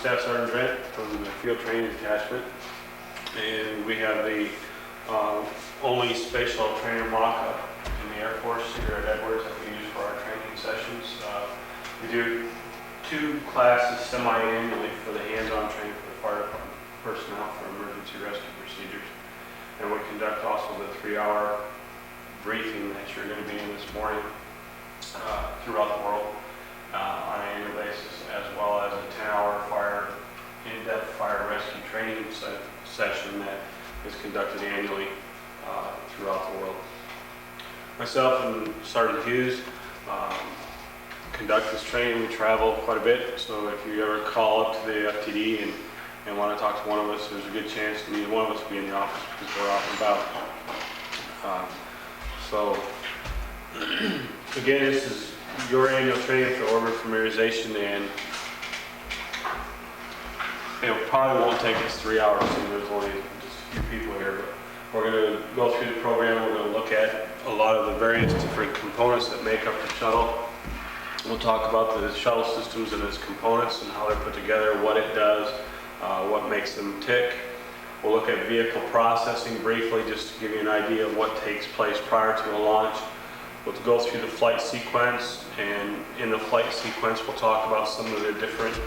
Staff Sergeant Drent from the Field Training Detachment, and we have the only Space Shuttle trainer mock-up in the Air Force here at Edwards that we use for our training sessions. We do 2 classes semi-annually for the hands-on training for the fire department personnel for emergency rescue procedures, and we conduct also the 3-hour briefing that you're going to be in this morning throughout the world on an annual basis, as well as a 10-hour in-depth fire rescue training session that is conducted annually throughout the world. Myself and Sergeant Hughes conduct this training. We travel quite a bit, so if you ever call up to the FTD and want to talk to one of us, there's a good chance that neither one of us will be in the office because we're out and about. So again, this is your annual training for orbital familiarization, and it probably won't take us 3 hours, and there's only just a few people here, but we're going to go through the program. We're going to look at a lot of the various different components that make up the shuttle. We'll talk about the shuttle systems and its components and how they're put together, what it does, what makes them tick. We'll look at vehicle processing briefly, just to give you an idea of what takes place prior to a launch. We'll go through the flight sequence, and in the flight sequence we'll talk about some of the different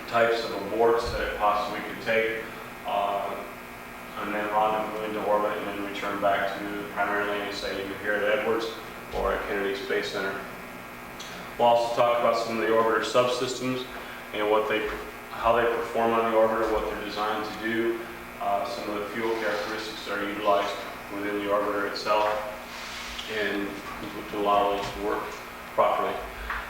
types of aborts that it possibly could take, and then rendezvous into orbit and then return back to the primary landing site either here at Edwards or at Kennedy Space Center. We'll also talk about some of the orbiter subsystems and how they perform on the orbiter, what they're designed to do, some of the fuel characteristics that are utilized within the orbiter itself, and to allow those to work properly.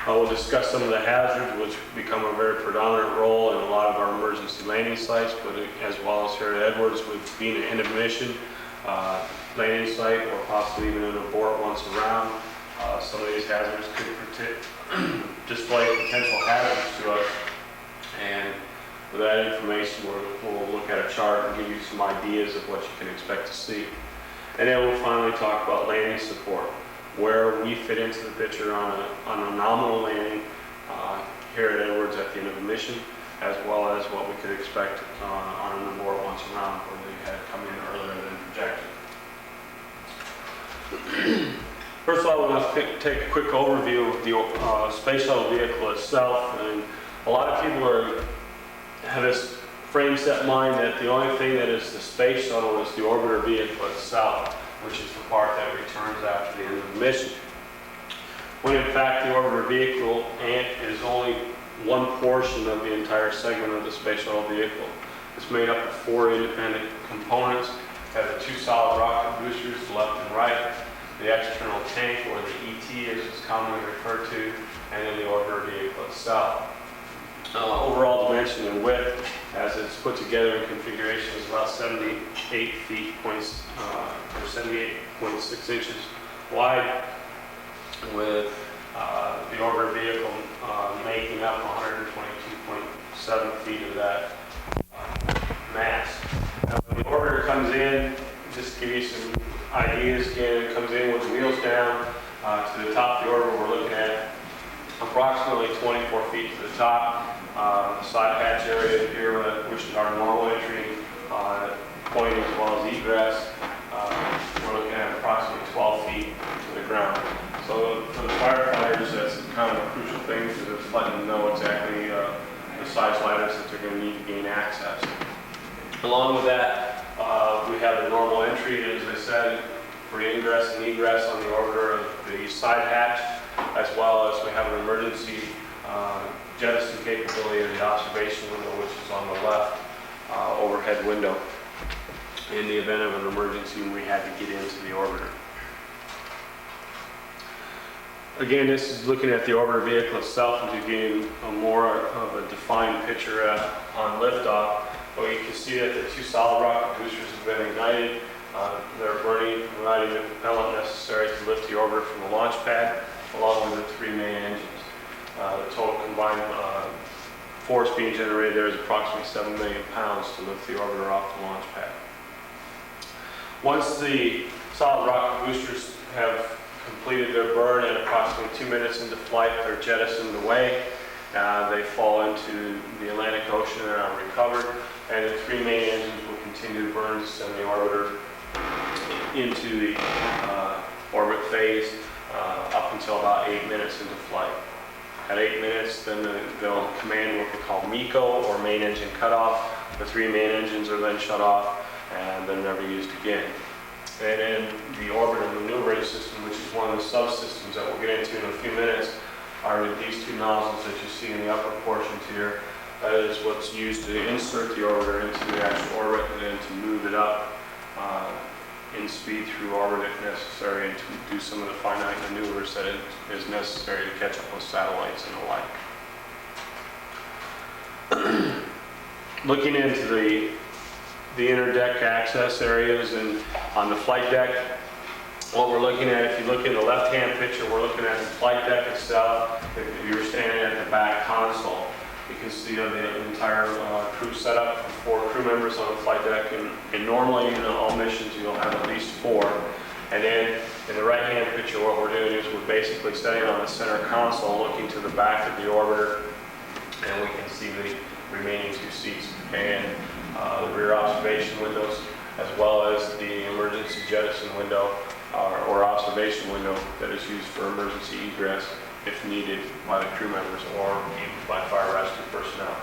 We'll discuss some of the hazards, which become a very predominant role in a lot of our emergency landing sites, but as well as here at Edwards, with being an end of mission landing site, or possibly even an abort once around. Some of these hazards could display potential hazards to us, and with that information, we'll look at a chart and give you some ideas of what you can expect to see. And then we'll finally talk about landing support, where we fit into the picture on a nominal landing here at Edwards at the end of the mission, as well as what we could expect on an abort once around, where they had come in earlier than projected. First of all, we're going to take a quick overview of the Space Shuttle vehicle itself. And a lot of people have this frame set mind that the only thing that is the Space Shuttle is the orbiter vehicle itself, which is the part that returns after the end of the mission. When in fact the orbiter vehicle is only one portion of the entire segment of the Space Shuttle vehicle. It's made up of 4 independent components. It has the 2 solid rocket boosters, left and right, the external tank, or the ET as it's commonly referred to, and then the orbiter vehicle itself. Overall dimension and width, as it's put together in configuration, is about 78 feet, or 78.6 inches wide, with the orbiter vehicle making up 122.7 feet of that mass. Now, when the orbiter comes in, just to give you some ideas, again, it comes in with the wheels down to the top of the orbiter. We're looking at approximately 24 feet to the top. The side hatch area here, which is our normal entry point as well as egress, we're looking at approximately 12 feet to the ground. So for the firefighters, that's kind of a crucial thing, because it's letting them know exactly the size ladders that they're going to need to gain access. Along with that, we have the normal entry, as I said, for ingress and egress on the orbiter of the side hatch, as well as we have an emergency jettison capability of the observation window, which is on the left overhead window, in the event of an emergency when we had to get into the orbiter. Again, this is looking at the orbiter vehicle itself and to gain a more of a defined picture on liftoff. But you can see that the 2 solid rocket boosters have been ignited. They're burning, providing the propellant necessary to lift the orbiter from the launch pad, along with the 3 main engines. The total combined force being generated there is approximately 7 million pounds to lift the orbiter off the launch pad. Once the solid rocket boosters have completed their burn, and approximately 2 minutes into flight, they're jettisoned away, They fall into the Atlantic Ocean and are recovered, and the 3 main engines will continue to burn to send the orbiter into the orbit phase up until about 8 minutes into flight. At 8 minutes, then they'll command what we call MECO, or main engine cutoff. The 3 main engines are then shut off, and they're never used again. And then the orbiter maneuvering system, which is one of the subsystems that we'll get into in a few minutes, are these 2 nozzles that you see in the upper portions here. That is what's used to insert the orbiter into the actual orbit and then to move it up in speed through orbit if necessary, and to do some of the finite maneuvers that is necessary to catch up with satellites and the like. Looking into the inner deck access areas and on the flight deck, what we're looking at, if you look in the left-hand picture, we're looking at the flight deck itself. If you're standing at the back console, you can see the entire crew setup for 4 crew members on the flight deck, and normally in all missions you'll have at least 4. And then in the right-hand picture, what we're doing is we're basically sitting on the center console looking to the back of the orbiter, and we can see the remaining 2 seats and the rear observation windows, as well as the emergency jettison window or observation window that is used for emergency egress if needed by the crew members or even by fire rescue personnel.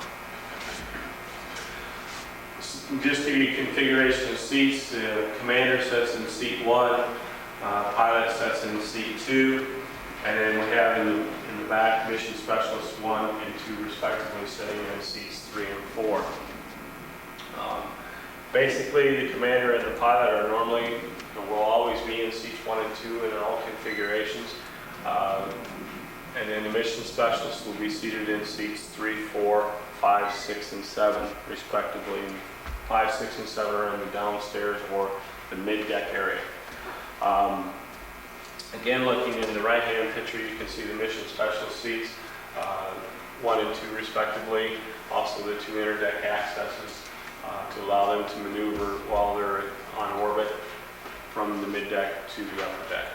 Just to give you configuration of seats, the commander sits in seat 1, pilot sits in seat 2, and then we have in the back mission specialists 1 and 2 respectively sitting in seats 3 and 4. Basically, the commander and the pilot are normally, will always be in seats 1 and 2 in all configurations. And then the mission specialists will be seated in seats 3, 4, 5, 6, and 7, respectively. And 5, 6, and 7 are in the downstairs or the mid-deck area. Again, looking in the right-hand picture, you can see the mission specialist seats, 1 and 2, respectively. Also, the 2 inter-deck accesses to allow them to maneuver while they're on orbit from the mid-deck to the upper deck.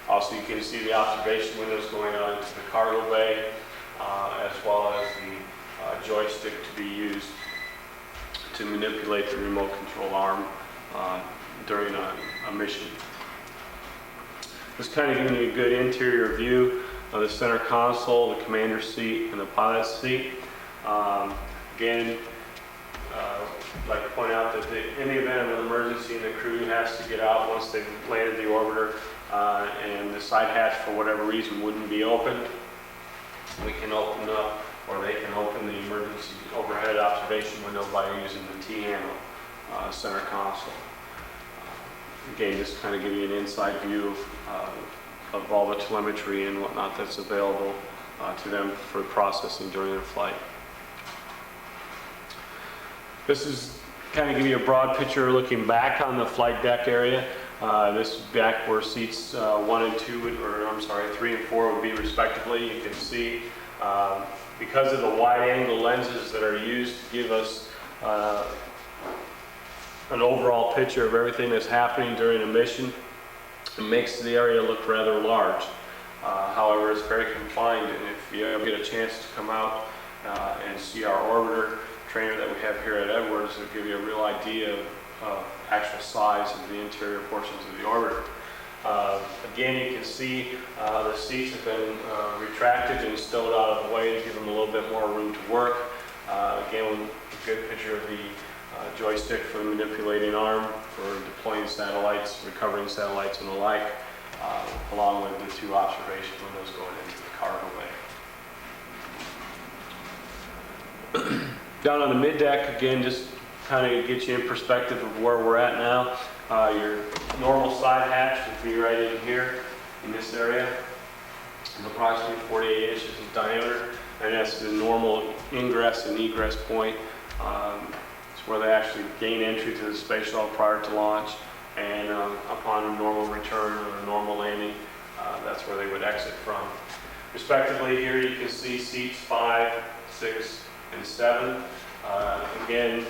Also, you can see the observation windows going on into the cargo bay, as well as the joystick to be used to manipulate the remote control arm during a mission. This kind of giving you a good interior view of the center console, the commander's seat, and the pilot's seat. Again, I'd like to point out that in the event of an emergency, the crew has to get out once they've landed the orbiter, and the side hatch for whatever reason wouldn't be open. We can open up, or they can open the emergency overhead observation window by using the T-handle center console. Again, just kind of give you an inside view of all the telemetry and whatnot that's available to them for processing during their flight. This is kind of give you a broad picture looking back on the flight deck area. This is back where seats 1 and 2, or I'm sorry, 3 and 4 would be respectively. You can see because of the wide angle lenses that are used to give us an overall picture of everything that's happening during a mission, it makes the area look rather large. However, it's very confined, and if you ever get a chance to come out and see our orbiter trainer that we have here at Edwards, it'll give you a real idea of actual size of the interior portions of the orbiter. Again, you can see the seats have been retracted and stowed out of the way to give them a little bit more room to work. Again, a good picture of the joystick for the manipulating arm for deploying satellites, recovering satellites, and the like, along with the 2 observation windows going into the cargo bay. Down on the mid-deck, again, just kind of get you in perspective of where we're at now. Your normal side hatch would be right in here, in this area. It's approximately 48 inches in diameter, and that's the normal ingress and egress point. It's where they actually gain entry to the space shuttle prior to launch, and upon a normal return or a normal landing, that's where they would exit from. Respectively, here you can see seats 5, 6, and 7. Again,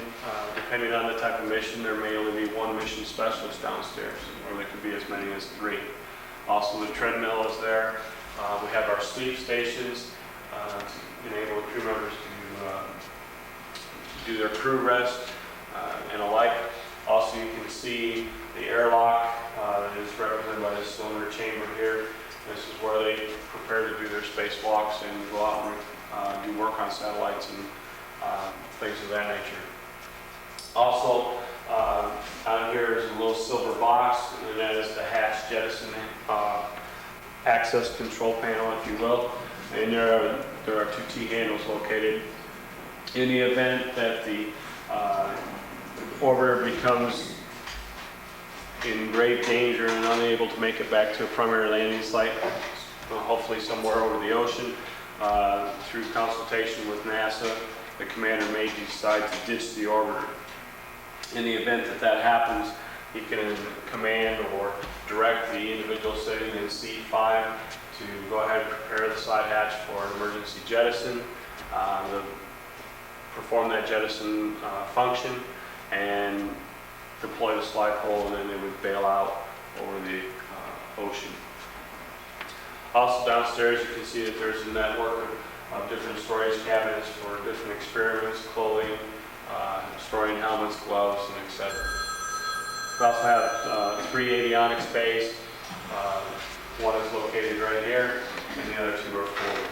depending on the type of mission, there may only be 1 mission specialist downstairs, or there could be as many as 3. Also, the treadmill is there. We have our sleep stations. to enable the crew members to do their crew rest and alike. Also, you can see the airlock that is represented by this cylinder chamber here. This is where they prepare to do their spacewalks and go out and do work on satellites and things of that nature. Also, out here is a little silver box, and that is the hatch jettison access control panel, if you will. And there are two T-handles located. In the event that the orbiter becomes in grave danger and unable to make it back to a primary landing site, hopefully somewhere over the ocean, through consultation with NASA, the commander may decide to ditch the orbiter. In the event that that happens, he can command or direct the individual sitting in seat 5 to go ahead and prepare the side hatch for an emergency jettison, perform that jettison function, and deploy the slide pole, and then they would bail out over the ocean. Also downstairs, you can see that there's a network of different storage cabinets for different experiments, clothing, storing helmets, gloves, and etc. We also have 3 avionics bays. One is located right here, and the other 2 are forward.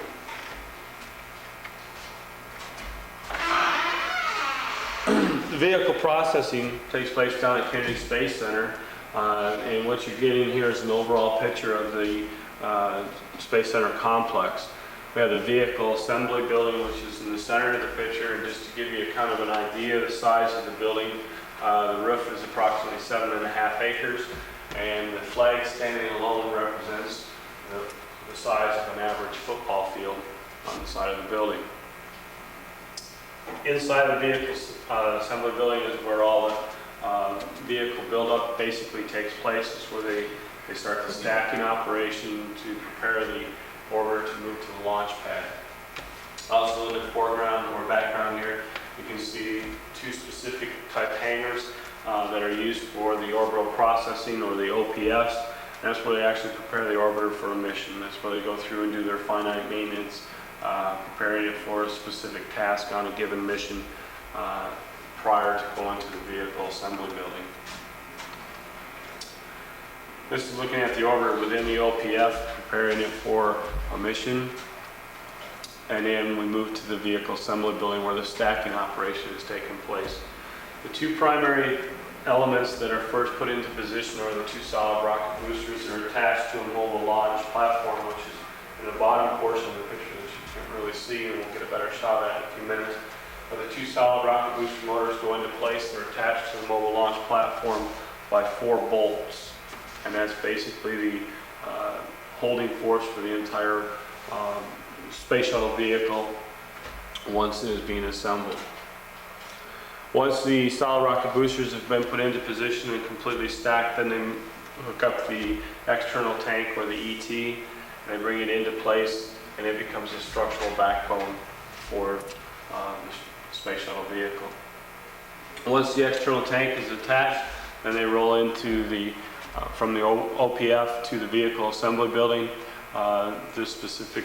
The vehicle processing takes place down at Kennedy Space Center, and what you're getting here is an overall picture of the Space Center complex. We have the vehicle assembly building, which is in the center of the picture, and just to give you kind of an idea of the size of the building, the roof is approximately 7.5 acres, and the flag standing alone represents the size of an average football field on the side of the building. Inside the vehicle assembly building is where all the vehicle buildup basically takes place. It's where they start the stacking operation to prepare the orbiter to move to the launch pad. Also in the foreground or background here, you can see 2 specific type hangars that are used for the orbital processing, or the OPS. And that's where they actually prepare the orbiter for a mission. That's where they go through and do their finite maintenance, preparing it for a specific task on a given mission prior to going to the vehicle assembly building. This is looking at the orbiter within the OPF, preparing it for a mission. And then we move to the vehicle assembly building where the stacking operation is taking place. The 2 primary elements that are first put into position are the 2 solid rocket boosters that are attached to a mobile launch platform, which is in the bottom portion of the picture that you can't really see, and we'll get a better shot at it in a few minutes. But the 2 solid rocket booster motors go into place. They're attached to the mobile launch platform by 4 bolts. And that's basically the holding force for the entire space shuttle vehicle once it is being assembled. Once the solid rocket boosters have been put into position and completely stacked, then they hook up the external tank, or the ET, and they bring it into place, and it becomes a structural backbone for the space shuttle vehicle. Once the external tank is attached, then they roll into the from the OPF to the vehicle assembly building, this specific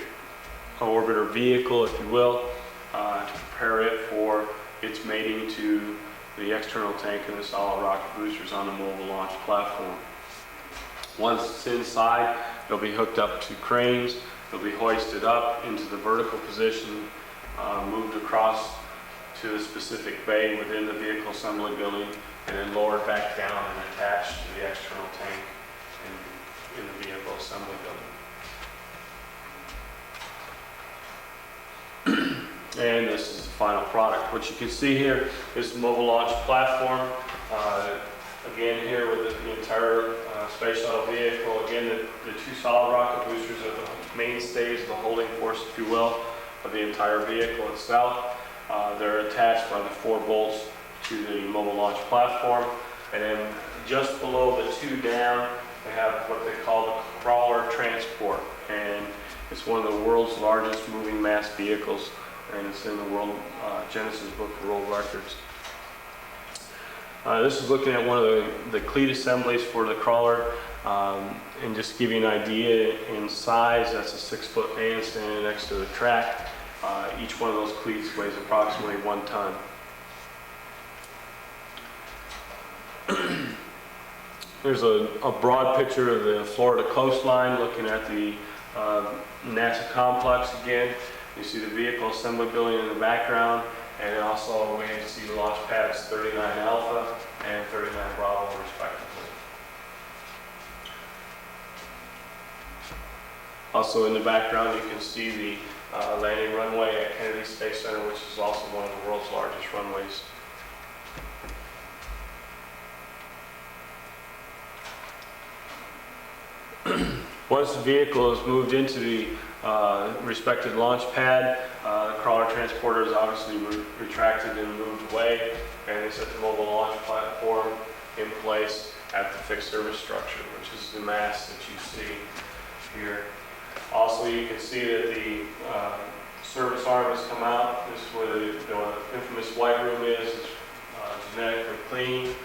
orbiter vehicle, if you will, to prepare it for its mating to the external tank and the solid rocket boosters on the mobile launch platform. Once it's inside, they'll be hooked up to cranes, they'll be hoisted up into the vertical position, moved across to the specific bay within the vehicle assembly building, and then lowered back down and attached to the external tank in the vehicle assembly building. And this is the final product. What you can see here is the mobile launch platform. Again here with the entire space shuttle vehicle. Again, the 2 solid rocket boosters are the mainstays, the holding force, if you will, of the entire vehicle itself. They're attached by the 4 bolts to the mobile launch platform, and then just below the 2 down, they have what they call the crawler transport, and it's one of the world's largest moving mass vehicles, and it's in the world Genesis Book of World Records. This is looking at one of the cleat assemblies for the crawler, and just to give you an idea in size, that's a 6-foot man standing next to the track. Each one of those cleats weighs approximately 1 ton. Here's a broad picture of the Florida coastline, looking at the NASA complex again. You see the vehicle assembly building in the background, and also we see the launch pads 39 Alpha and 39 Bravo respectively. Also in the background you can see the landing runway at Kennedy Space Center, which is also one of the world's largest runways. Once the vehicle is moved into the respected launch pad, the crawler transporter is obviously retracted and moved away, and they set the mobile launch platform in place at the fixed service structure, which is the mast that you see here. Also, you can see that the service arm has come out. This is where the infamous white room is. It's genetically clean.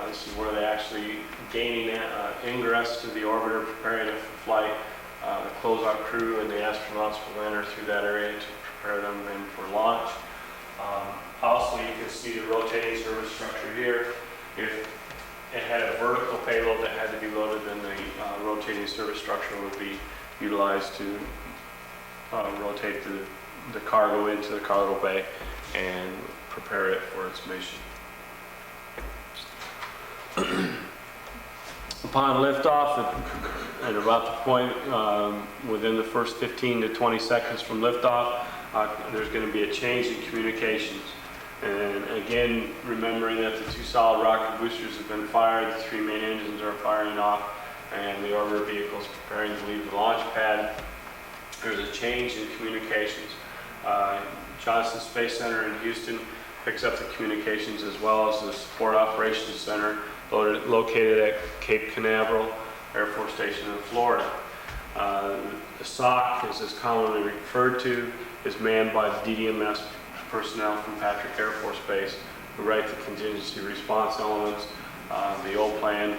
This is where they actually gaining ingress to the orbiter, preparing it for flight. The closeout crew and the astronauts will enter through that area to prepare them in for launch. Also, you can see the rotating service structure here. If it had a vertical payload that had to be loaded, then the rotating service structure would be utilized to rotate the cargo into the cargo bay and prepare it for its mission. Upon liftoff, at about the point within the first 15 to 20 seconds from liftoff, there's going to be a change in communications. And again, remembering that the 2 solid rocket boosters have been fired, the 3 main engines are firing off, and the orbiter vehicle is preparing to leave the launch pad. There's a change in communications. Johnson Space Center in Houston picks up the communications, as well as the Support Operations Center located at Cape Canaveral Air Force Station in Florida. The SOC, as it's commonly referred to, is manned by the DDMS personnel from Patrick Air Force Base, who write the contingency response elements, the old plan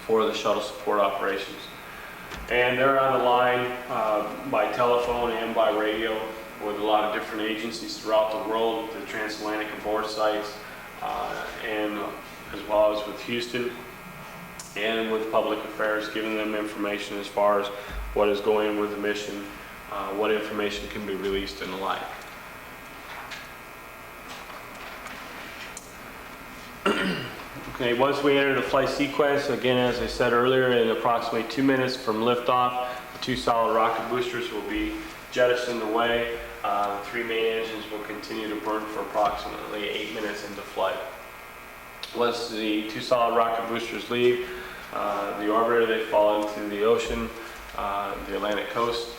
for the shuttle support operations. And they're on the line by telephone and by radio with a lot of different agencies throughout the world, the transatlantic and board sites, and as well as with Houston and with public affairs, giving them information as far as what is going with the mission, what information can be released, and the like. Okay, once we enter the flight sequence, again, as I said earlier, in approximately 2 minutes from liftoff, the 2 solid rocket boosters will be jettisoned away. 3 main engines will continue to burn for approximately 8 minutes into flight. Once the 2 solid rocket boosters leave the orbiter, they fall into the ocean, the Atlantic coast.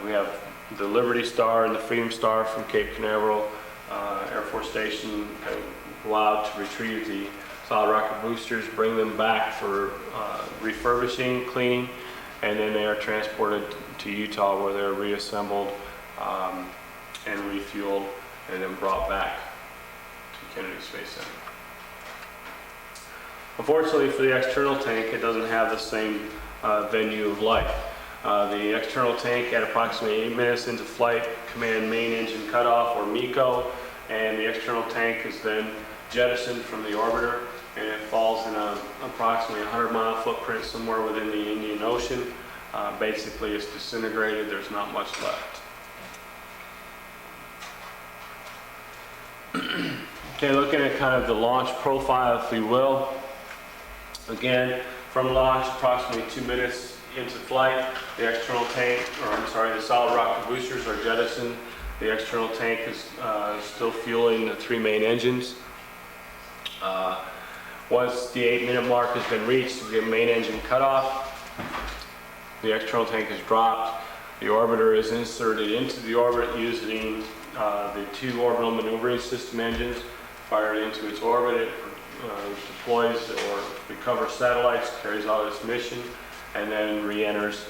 We have the Liberty Star and the Freedom Star from Cape Canaveral Air Force Station go out to retrieve the solid rocket boosters, bring them back for refurbishing, cleaning, and then they are transported to Utah, where they're reassembled and refueled, and then brought back to Kennedy Space Center. Unfortunately for the external tank, it doesn't have the same venue of life. The external tank, at approximately 8 minutes into flight, command main engine cutoff, or MECO, and the external tank is then jettisoned from the orbiter, and it falls in a approximately 100-mile footprint somewhere within the Indian Ocean. Basically, it's disintegrated. There's not much left. Okay, looking at kind of the launch profile, if we will. Again, from launch, approximately 2 minutes into flight, the external tank, or I'm sorry, the solid rocket boosters are jettisoned. The external tank is still fueling the 3 main engines. Once the 8-minute mark has been reached, we get main engine cutoff. The external tank is dropped. The orbiter is inserted into the orbit using the 2 orbital maneuvering system engines fired into its orbit. It deploys or recovers satellites, carries out its mission, and then re-enters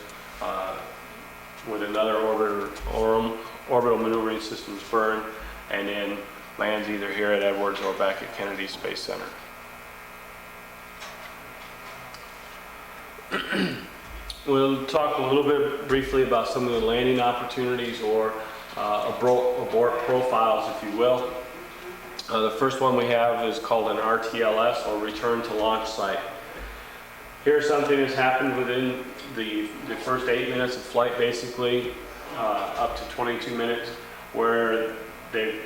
with another orbital maneuvering systems burn, and then lands either here at Edwards or back at Kennedy Space Center. We'll talk a little bit briefly about some of the landing opportunities or abort profiles, if you will. The first one we have is called an RTLS, or return to launch site. Here's something that's happened within the first 8 minutes of flight, basically up to 22 minutes, where they've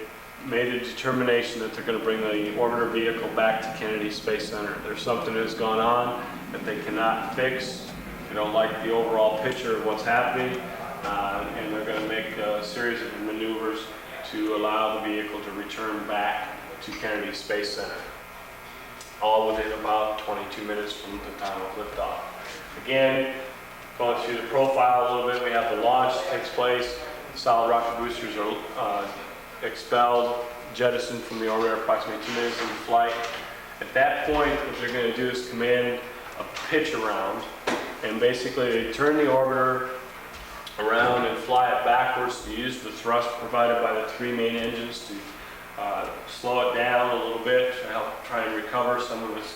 made a determination that they're going to bring the orbiter vehicle back to Kennedy Space Center. There's something that's gone on that they cannot fix. They don't like the overall picture of what's happening, and they're going to make a series of maneuvers to allow the vehicle to return back to Kennedy Space Center, all within about 22 minutes from the time of liftoff. Again, going through the profile a little bit, we have the launch takes place, solid rocket boosters are expelled, jettisoned from the orbiter approximately 2 minutes into flight. At that point, what they're going to do is command a pitch around, and basically they turn the orbiter around and fly it backwards to use the thrust provided by the 3 main engines to slow it down a little bit to help try and recover some of its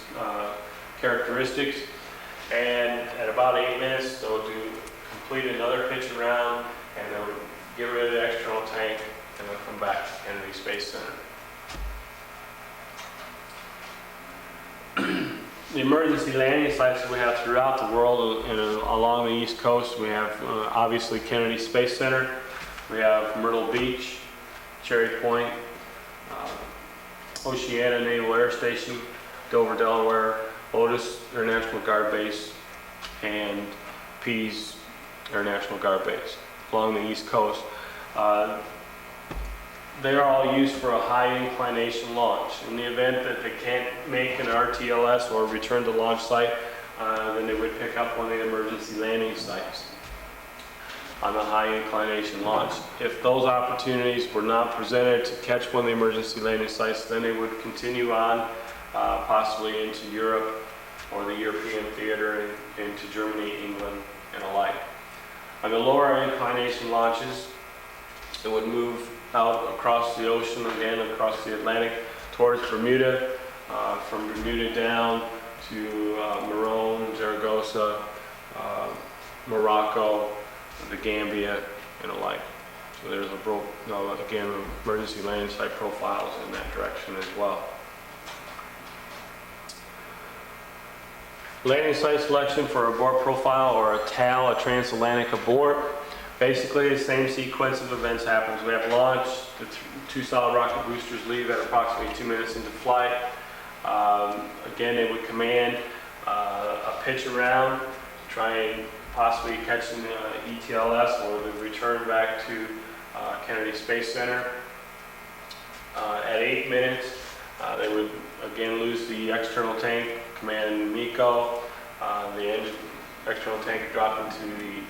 characteristics. And at about 8 minutes, they'll complete another pitch around, and they'll get rid of the external tank, and they'll come back to Kennedy Space Center. The emergency landing sites that we have throughout the world and along the East Coast, we have obviously Kennedy Space Center, we have Myrtle Beach, Cherry Point, Oceana Naval Air Station, Dover, Delaware, Otis Air National Guard Base, and Pease Air National Guard Base along the East Coast. They are all used for a high inclination launch. In the event that they can't make an RTLS or return to launch site, then they would pick up one of the emergency landing sites on the high inclination launch. If those opportunities were not presented to catch one of the emergency landing sites, then they would continue on possibly into Europe or the European theater, and into Germany, England, and alike. On the lower inclination launches, it would move out across the ocean, again across the Atlantic towards Bermuda, from Bermuda down to Maroon, Zaragoza, Morocco, the Gambia, and alike. So there's again emergency landing site profiles in that direction as well. Landing site selection for abort profile, or a TAL, a transatlantic abort. Basically, the same sequence of events happens. We have launch, the 2 solid rocket boosters leave at approximately 2 minutes into flight. Again, they would command a pitch around, try and possibly catch an ETLS, or they return back to Kennedy Space Center. At 8 minutes, they would again lose the external tank, command MECO, the external tank would drop into the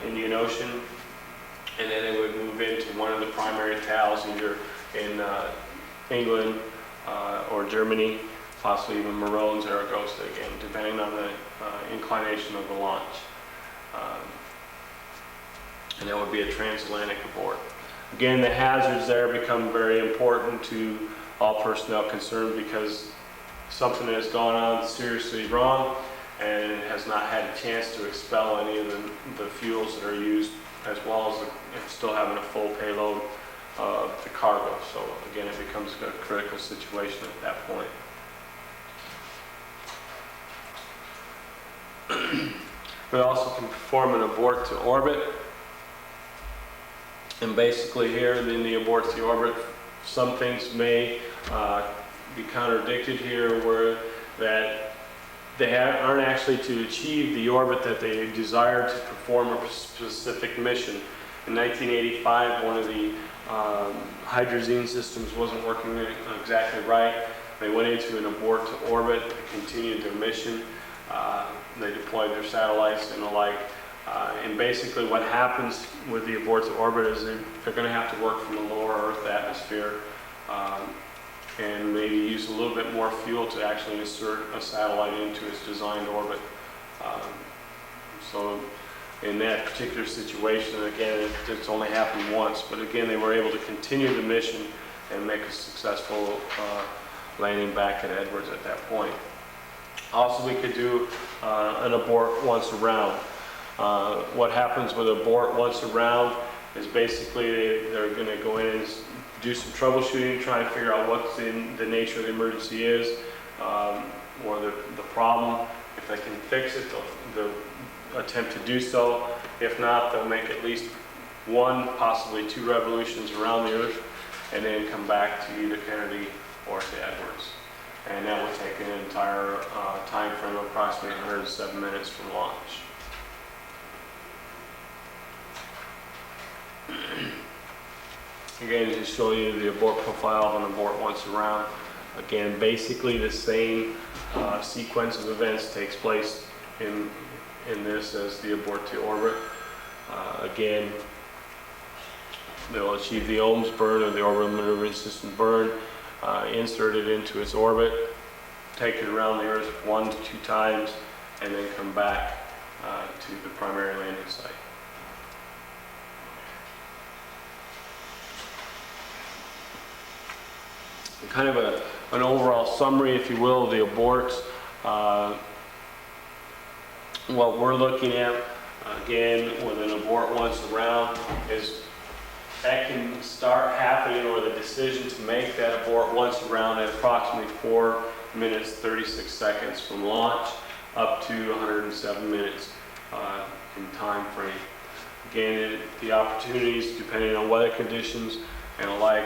Indian Ocean, and then they would move into one of the primary TALs, either in England or Germany, possibly even Maroon, Zaragoza again, depending on the inclination of the launch. And that would be a transatlantic abort. Again, the hazards there become very important to all personnel concerned, because something has gone on seriously wrong and it has not had a chance to expel any of the fuels that are used, as well as still having a full payload of the cargo. So again, it becomes a critical situation at that point. We also can perform an abort to orbit. And basically here in the abort to orbit, some things may be contradicted here, where that they aren't actually to achieve the orbit that they desire to perform a specific mission. In 1985, one of the hydrazine systems wasn't working exactly right. They went into an abort to orbit, continued their mission. They deployed their satellites and the like. And basically what happens with the abort to orbit is they're going to have to work from the lower Earth atmosphere, and maybe use a little bit more fuel to actually insert a satellite into its designed orbit. So in that particular situation, again, it's only happened once, but again, they were able to continue the mission and make a successful landing back at Edwards at that point. Also, we could do an abort once around. What happens with abort once around is basically they're going to go in and do some troubleshooting, try and figure out what the nature of the emergency is, or the problem. If they can fix it, they'll attempt to do so. If not, they'll make at least 1, possibly 2 revolutions around the Earth, and then come back to either Kennedy or to Edwards. And that would take an entire time frame of approximately 107 minutes from launch. Again, to show you the abort profile of an abort once around. Again, basically the same sequence of events takes place in this as the abort to orbit. Again, they'll achieve the ohms burn or the orbital maneuvering system burn, insert it into its orbit, take it around the Earth 1 to 2 times, and then come back to the primary landing site. And kind of an overall summary, if you will, of the aborts. What we're looking at, again, with an abort once around, is that can start happening, or the decision to make that abort once around, at approximately 4 minutes 36 seconds from launch up to 107 minutes in time frame. Again, the opportunities, depending on weather conditions and alike,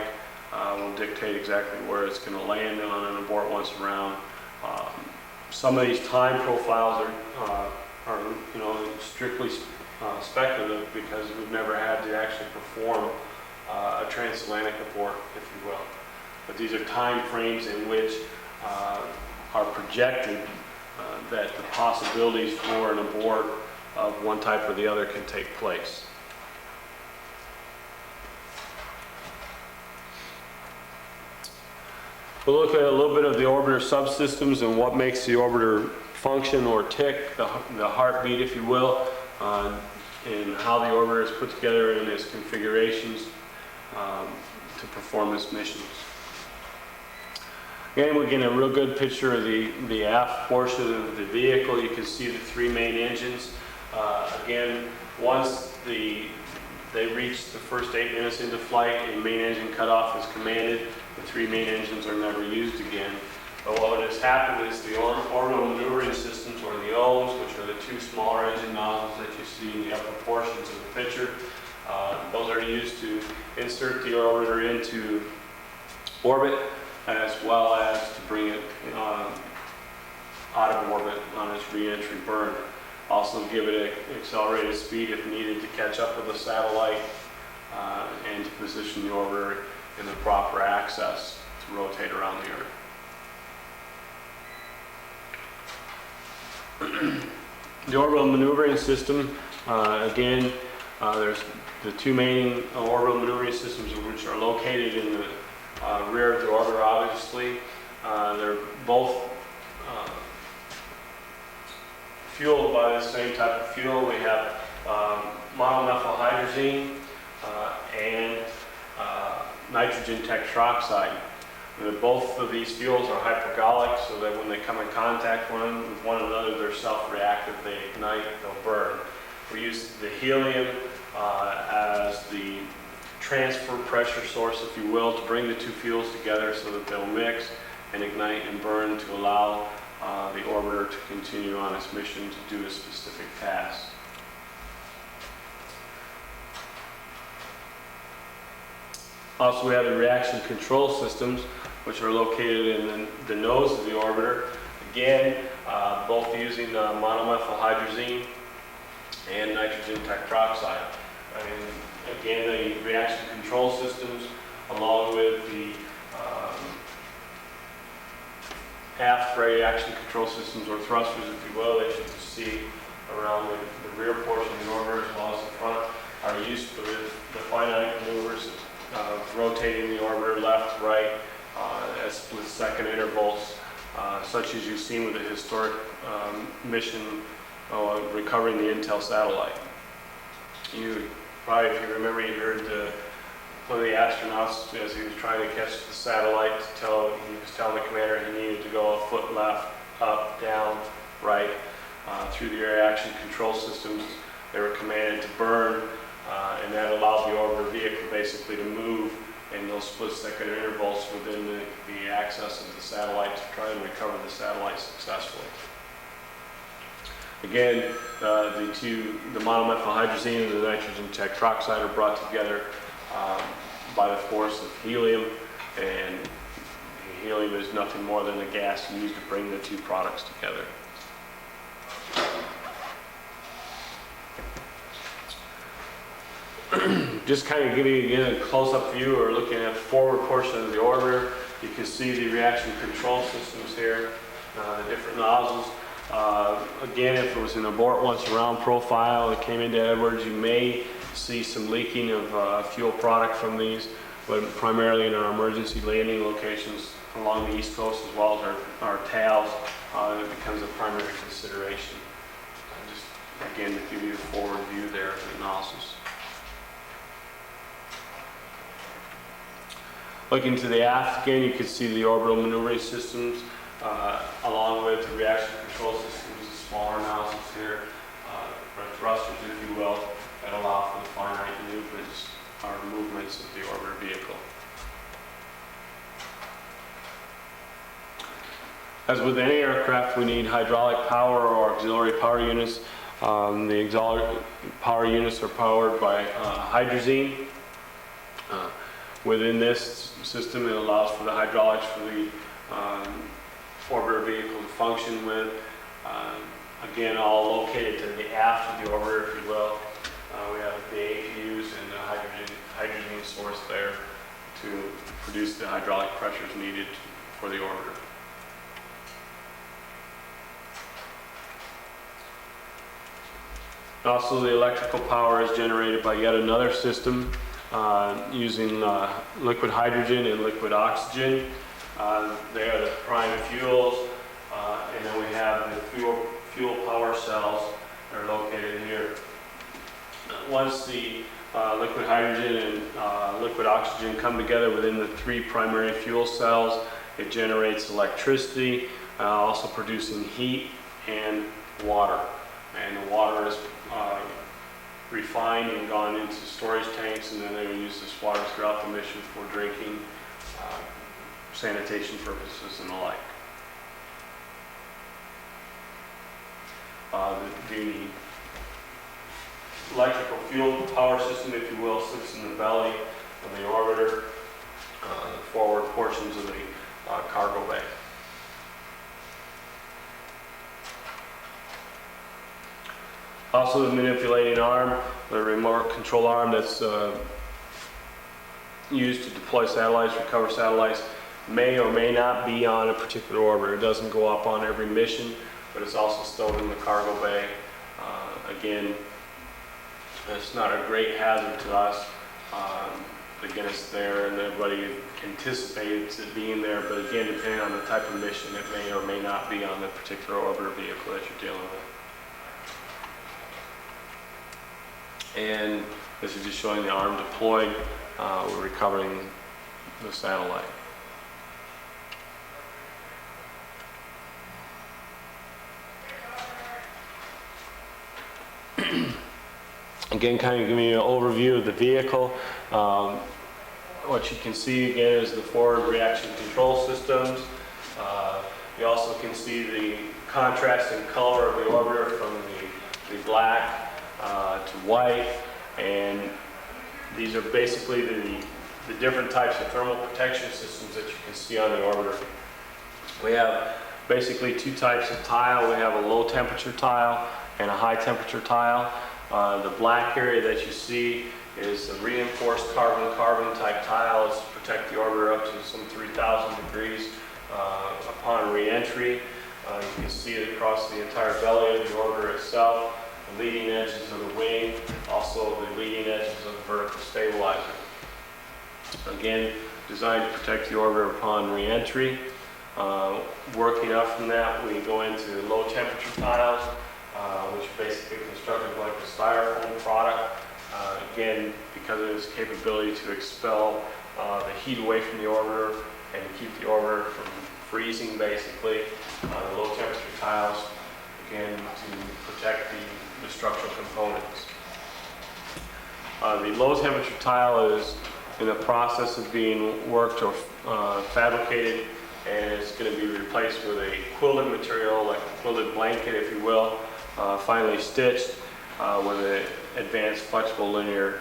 will dictate exactly where it's going to land on an abort once around. Some of these time profiles are strictly speculative, because we've never had to actually perform a transatlantic abort, if you will. But these are time frames in which are projected that the possibilities for an abort of one type or the other can take place. We'll look at a little bit of the orbiter subsystems and what makes the orbiter function or tick, the heartbeat, if you will, and how the orbiter is put together in its configurations to perform its missions. Again, we're getting a real good picture of the aft portion of the vehicle. You can see the 3 main engines. Again, once they reach the first 8 minutes into flight, a main engine cutoff is commanded. The 3 main engines are never used again. But what has happened is the orbital maneuvering systems, or the OMS, which are the 2 smaller engine nozzles that you see in the upper portions of the picture, those are used to insert the orbiter into orbit, as well as to bring it out of orbit on its re-entry burn. Also give it an accelerated speed if needed to catch up with the satellite, and to position the orbiter in the proper axis to rotate around the Earth. The orbital maneuvering system, again, there's the 2 main orbital maneuvering systems, which are located in the rear of the orbiter, obviously. They're both fueled by the same type of fuel. We have monomethylhydrazine and nitrogen tetroxide. Both of these fuels are hypergolic, so that when they come in contact with one another, they're self-reactive, they ignite, they'll burn. We use the helium as the transfer pressure source, if you will, to bring the 2 fuels together so that they'll mix and ignite and burn to allow the orbiter to continue on its mission to do a specific task. Also, we have the reaction control systems, which are located in the nose of the orbiter. Again, both using monomethylhydrazine and nitrogen tetroxide. And again, the reaction control systems, along with the aft reaction control systems, or thrusters, if you will, that you can see around the rear portion of the orbiter as well as the front, are used for the finite maneuvers of rotating the orbiter left, right, at split-second intervals, such as you've seen with the historic mission recovering the Intel satellite. You probably, if you remember, you heard one of the astronauts, as he was trying to catch the satellite, he was telling the commander he needed to go a foot left, up, down, right, through the reaction control systems. They were commanded to burn, and that allowed the basically to move in those split-second intervals within the axis of the satellite to try and recover the satellite successfully. Again, the monomethylhydrazine and the nitrogen tetroxide are brought together by the force of helium, and helium is nothing more than the gas used to bring the two products together. Just kind of give you again a close-up view, or looking at the forward portion of the orbiter. You can see the reaction control systems here, the different nozzles. Again, if it was an abort once around profile that came into Edwards, you may see some leaking of fuel product from these, but primarily in our emergency landing locations along the East Coast, as well as our tails, it becomes a primary consideration. Just again to give you a forward view there of the nozzles. Looking to the aft again, you can see the orbital maneuvering systems along with the reaction control systems, the smaller nozzles here, or thrusters, if you will, that allow for the finite movements of the orbiter vehicle. As with any aircraft, we need hydraulic power or auxiliary power units. The auxiliary power units are powered by hydrazine. Within this system, it allows for the hydraulics for the orbiter vehicle to function with. Again, all located to the aft of the orbiter, if you will. We have the APUs and the hydrogen source there to produce the hydraulic pressures needed for the orbiter. Also, the electrical power is generated by yet another system using liquid hydrogen and liquid oxygen. They are the prime fuels, and then we have the fuel power cells that are located here. Once the liquid hydrogen and liquid oxygen come together within the three primary fuel cells, it generates electricity, also producing heat and water. And the water is refined and gone into storage tanks, and then they will use this water throughout the mission for drinking, sanitation purposes, and the like. The electrical fuel power system, if you will, sits in the belly of the orbiter, the forward portions of the cargo bay. Also, the manipulating arm, the remote control arm that's used to deploy satellites, recover satellites, may or may not be on a particular orbiter. It doesn't go up on every mission, but it's also stowed in the cargo bay. Again, it's not a great hazard to us. Again, it's there, and everybody anticipates it being there, but again, depending on the type of mission, it may or may not be on the particular orbiter vehicle that you're dealing with. And this is just showing the arm deployed. We're recovering the satellite. Again, kind of giving you an overview of the vehicle. What you can see again is the forward reaction control systems. You also can see the contrast in color of the orbiter from the black to white, and these are basically the different types of thermal protection systems that you can see on the orbiter. We have basically two types of tile. We have a low temperature tile and a high temperature tile. The black area that you see is a reinforced carbon-carbon type tile. It's to protect the orbiter up to some 3,000 degrees upon re-entry. You can see it across the entire belly of the orbiter itself, the leading edges of the wing, also the leading edges of the vertical stabilizer. Again, designed to protect the orbiter upon re-entry. Working up from that, we go into low temperature tiles, which are basically constructed like a styrofoam product. Again, because of its capability to expel the heat away from the orbiter and to keep the orbiter from freezing, basically. The low temperature tiles, again, to protect the structural components. The low temperature tile is in the process of being worked or fabricated, and it's going to be replaced with a quilted material, like a quilted blanket, if you will, finally stitched with an advanced flexible linear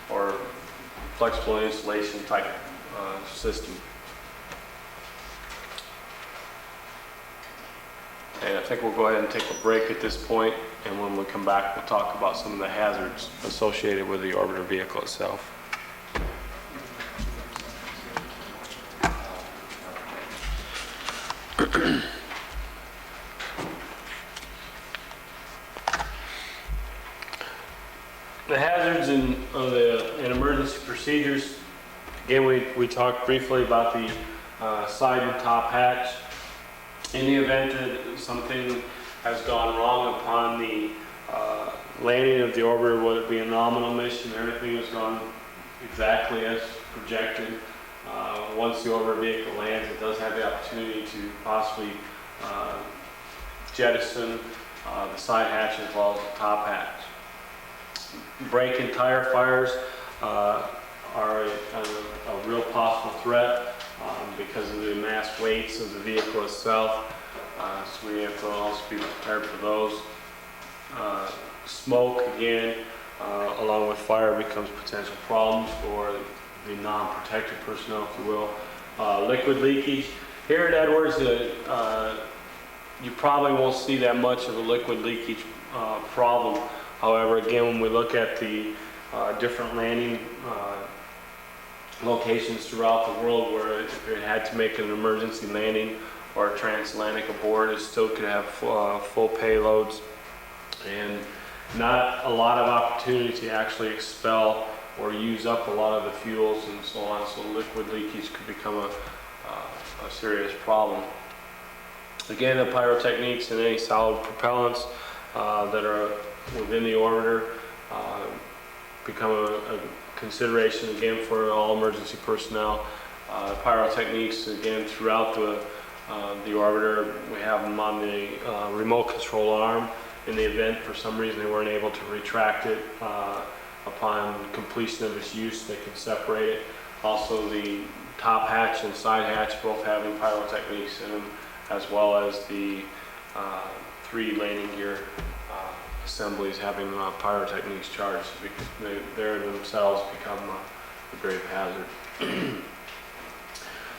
or flexible insulation type system. And I think we'll go ahead and take a break at this point, and when we come back, we'll talk about some of the hazards associated with the orbiter vehicle itself. The hazards and emergency procedures. Again, we talked briefly about the side and top hatch. In the event that something has gone wrong upon the landing of the orbiter, whether it be a nominal mission, everything has gone exactly as projected. Once the orbiter vehicle lands, it does have the opportunity to possibly jettison the side hatch as well as the top hatch. Brake and tire fires are a real possible threat because of the mass weights of the vehicle itself. So we have to also be prepared for those. Smoke, again, along with fire, becomes potential problems for the non-protected personnel, if you will. Liquid leakage. Here at Edwards, you probably won't see that much of a liquid leakage problem. However, again, when we look at the different landing locations throughout the world where if it had to make an emergency landing or a transatlantic aboard, it still could have full payloads and not a lot of opportunity to actually expel or use up a lot of the fuels and so on. So liquid leakage could become a serious problem. Again, the pyrotechniques and any solid propellants that are within the orbiter become a consideration again for all emergency personnel. Pyrotechniques, again, throughout the orbiter, we have them on the remote control arm. In the event for some reason they weren't able to retract it upon completion of its use, they can separate it. Also, the top hatch and side hatch both having pyrotechniques in them, as well as the 3 landing gear assemblies having pyrotechniques charged, because they themselves become a grave hazard.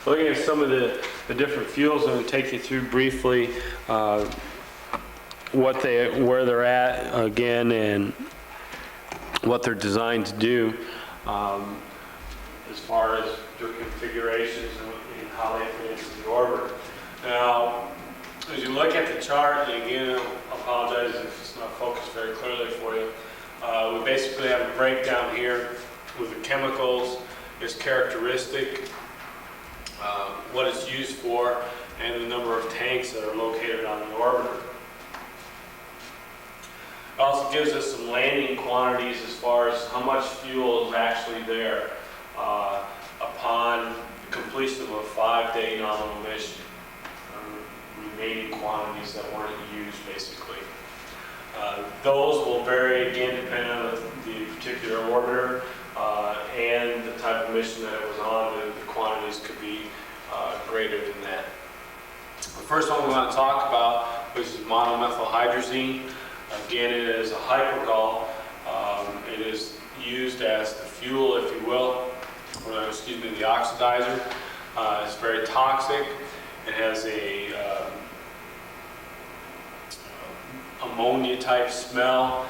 Looking at some of the different fuels, I'm going to take you through briefly where they're at again and what they're designed to do as far as their configurations and how they fit into the orbiter. Now, as you look at the chart, and again, I apologize if it's not focused very clearly for you. We basically have a breakdown here with the chemicals, its characteristic, what it's used for, and the number of tanks that are located on the orbiter. It also gives us some landing quantities as far as how much fuel is actually there upon completion of a 5-day nominal mission. Remaining quantities that weren't used, basically. Those will vary again depending on the particular orbiter and the type of mission that it was on. The quantities could be greater than that. The first one we want to talk about, which is monomethylhydrazine. Again, it is a hypergol. It is used as the fuel, if you will, or excuse me, the oxidizer. It's very toxic. It has a ammonia type smell.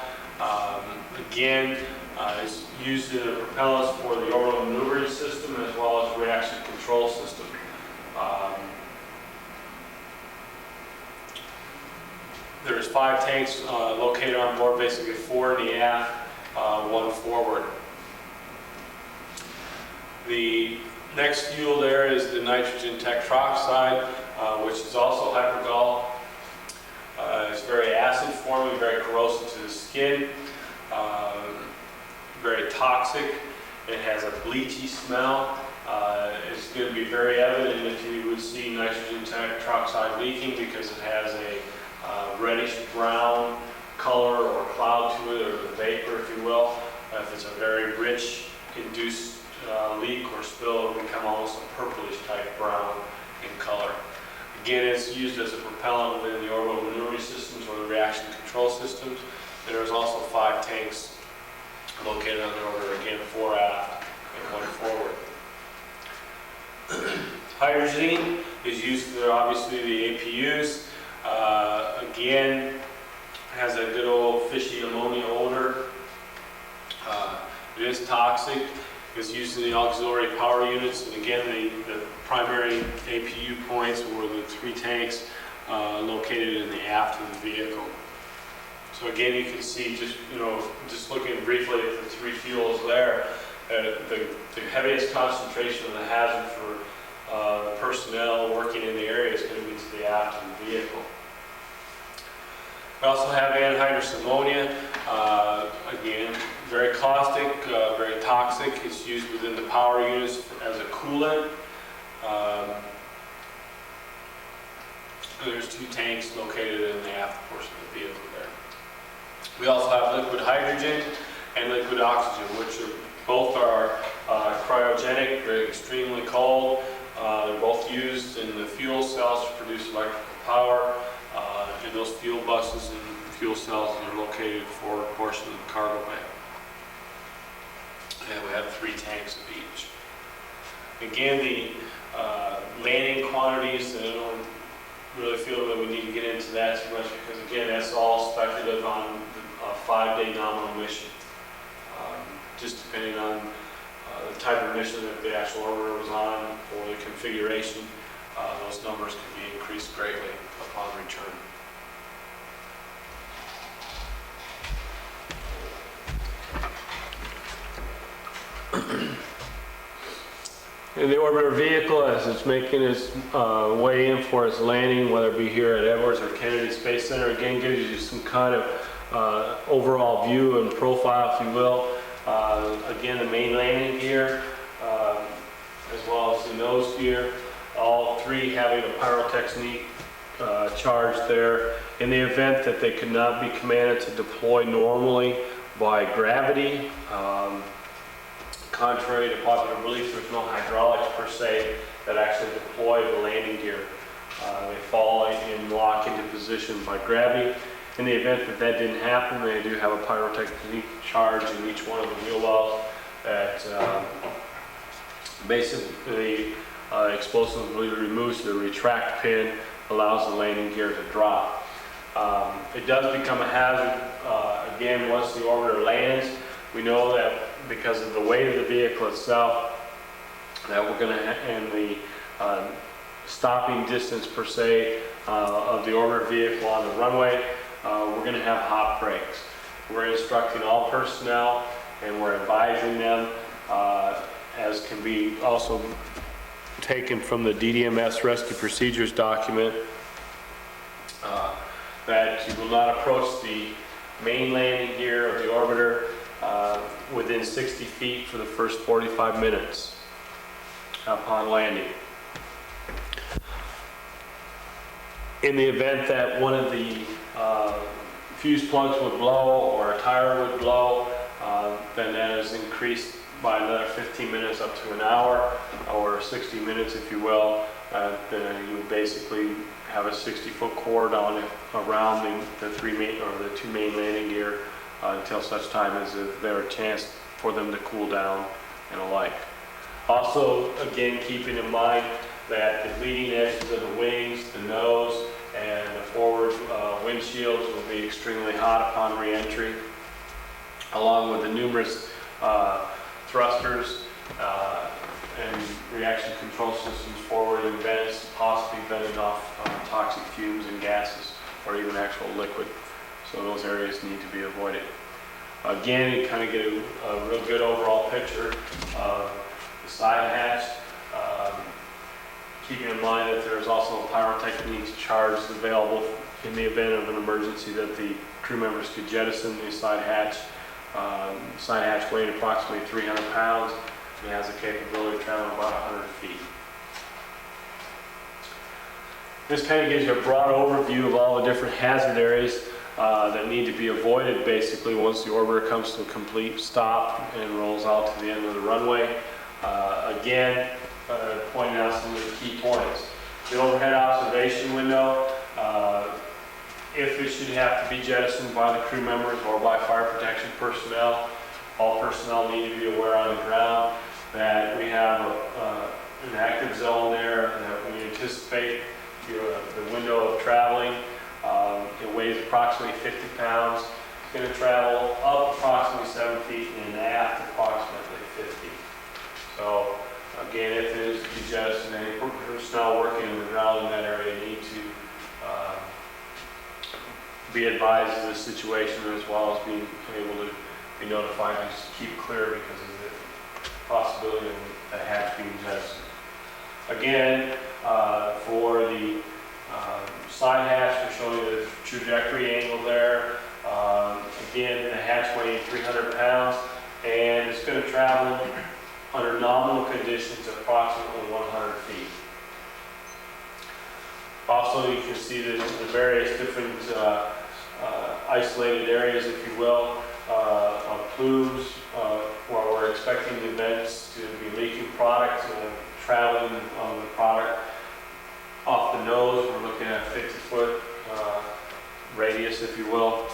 Again, it's used in the propellants for the orbital maneuvering system as well as reaction control system. There's 5 tanks located on board, basically 4 in the aft, 1 forward. The next fuel there is the nitrogen tetroxide, which is also hypergol. It's very acid forming, very corrosive to the skin, very toxic. It has a bleachy smell. It's going to be very evident if you would see nitrogen tetroxide leaking because it has a reddish brown color or cloud to it, or the vapor, if you will. If it's a very rich induced leak or spill, it'll become almost a purplish type brown in color. Again, it's used as a propellant within the orbital maneuvering systems or the reaction control systems. There's also 5 tanks located on the orbiter, again 4 aft and 1 forward. Hydrogen is used for obviously the APUs. Again, has a good old fishy ammonia odor. It is toxic. It's used in the auxiliary power units, and again, the primary APU points were the 3 tanks located in the aft of the vehicle. So again, you can see just looking briefly at the 3 fuels there, the heaviest concentration of the hazard for the personnel working in the area is going to be to the aft of the vehicle. We also have anhydrous ammonia. Again, very caustic, very toxic. It's used within the power units as a coolant. There's 2 tanks located in the aft portion of the vehicle there. We also have liquid hydrogen and liquid oxygen, which both are cryogenic, very extremely cold. They're both used in the fuel cells to produce electrical power. And those fuel buses and fuel cells are located for a portion of the cargo bay. And we have 3 tanks of each. Again, the landing quantities, I don't really feel that we need to get into that too much because, again, that's all speculative on a 5-day nominal mission. Just depending on the type of mission that the actual orbiter was on or the configuration, those numbers can be increased greatly upon return. In the orbiter vehicle, as it's making its way in for its landing, whether it be here at Edwards or Kennedy Space Center, again gives you some kind of overall view and profile, if you will. Again, the main landing gear, as well as the nose gear, all 3 having a pyrotechnique charge there. In the event that they could not be commanded to deploy normally by gravity, contrary to popular belief, there's no hydraulics per se that actually deploy the landing gear. They fall and lock into position by gravity. In the event that that didn't happen, they do have a pyrotechnique charge in each one of the wheel wells that basically explosively removes the retract pin, allows the landing gear to drop. It does become a hazard, again, once the orbiter lands. We know that because of the weight of the vehicle itself, that we're going to, and the stopping distance per se of the orbiter vehicle on the runway, we're going to have hot brakes. We're instructing all personnel and we're advising them, as can be also taken from the DDMS rescue procedures document, that you will not approach the main landing gear of the orbiter within 60 feet for the first 45 minutes upon landing. In the event that one of the fuse plugs would blow or a tire would blow, then that is increased by another 15 minutes up to an hour, or 60 minutes if you will. Then you would basically have a 60-foot cord on it around the 2 main landing gear until such time as there a chance for them to cool down and alike. Also, again, keeping in mind that the leading edges of the wings, the nose, and the forward windshields will be extremely hot upon re-entry, along with the numerous thrusters and reaction control systems forward in vents, possibly venting off toxic fumes and gases, or even actual liquid. So those areas need to be avoided. Again, you kind of get a real good overall picture of the side hatch. Keeping in mind that there's also a pyrotechnics charge available in the event of an emergency that the crew members could jettison the side hatch. Side hatch weighing approximately 300 pounds and has the capability of traveling about 100 feet. This kind of gives you a broad overview of all the different hazard areas that need to be avoided basically once the orbiter comes to a complete stop and rolls out to the end of the runway. Again, pointing out some of the key points. The overhead observation window, if it should have to be jettisoned by the crew members or by fire protection personnel, all personnel need to be aware on the ground that we have an active zone there, that we anticipate the window of traveling. It weighs approximately 50 pounds. It's going to travel up approximately 7 feet and aft approximately 50. So again, if it is to be jettisoned, any personnel working on the ground in that area need to be advised of this situation, as well as being able to be notified to keep clear because of the possibility of the hatch being jettisoned. Again, for the side hatch, we're showing the trajectory angle there. Again, the hatch weighing 300 pounds, and it's going to travel under nominal conditions approximately 100 feet. Also, you can see the various different isolated areas, if you will, of plumes where we're expecting the vents to be leaking product, traveling on the product. Off the nose, we're looking at a 50-foot radius, if you will,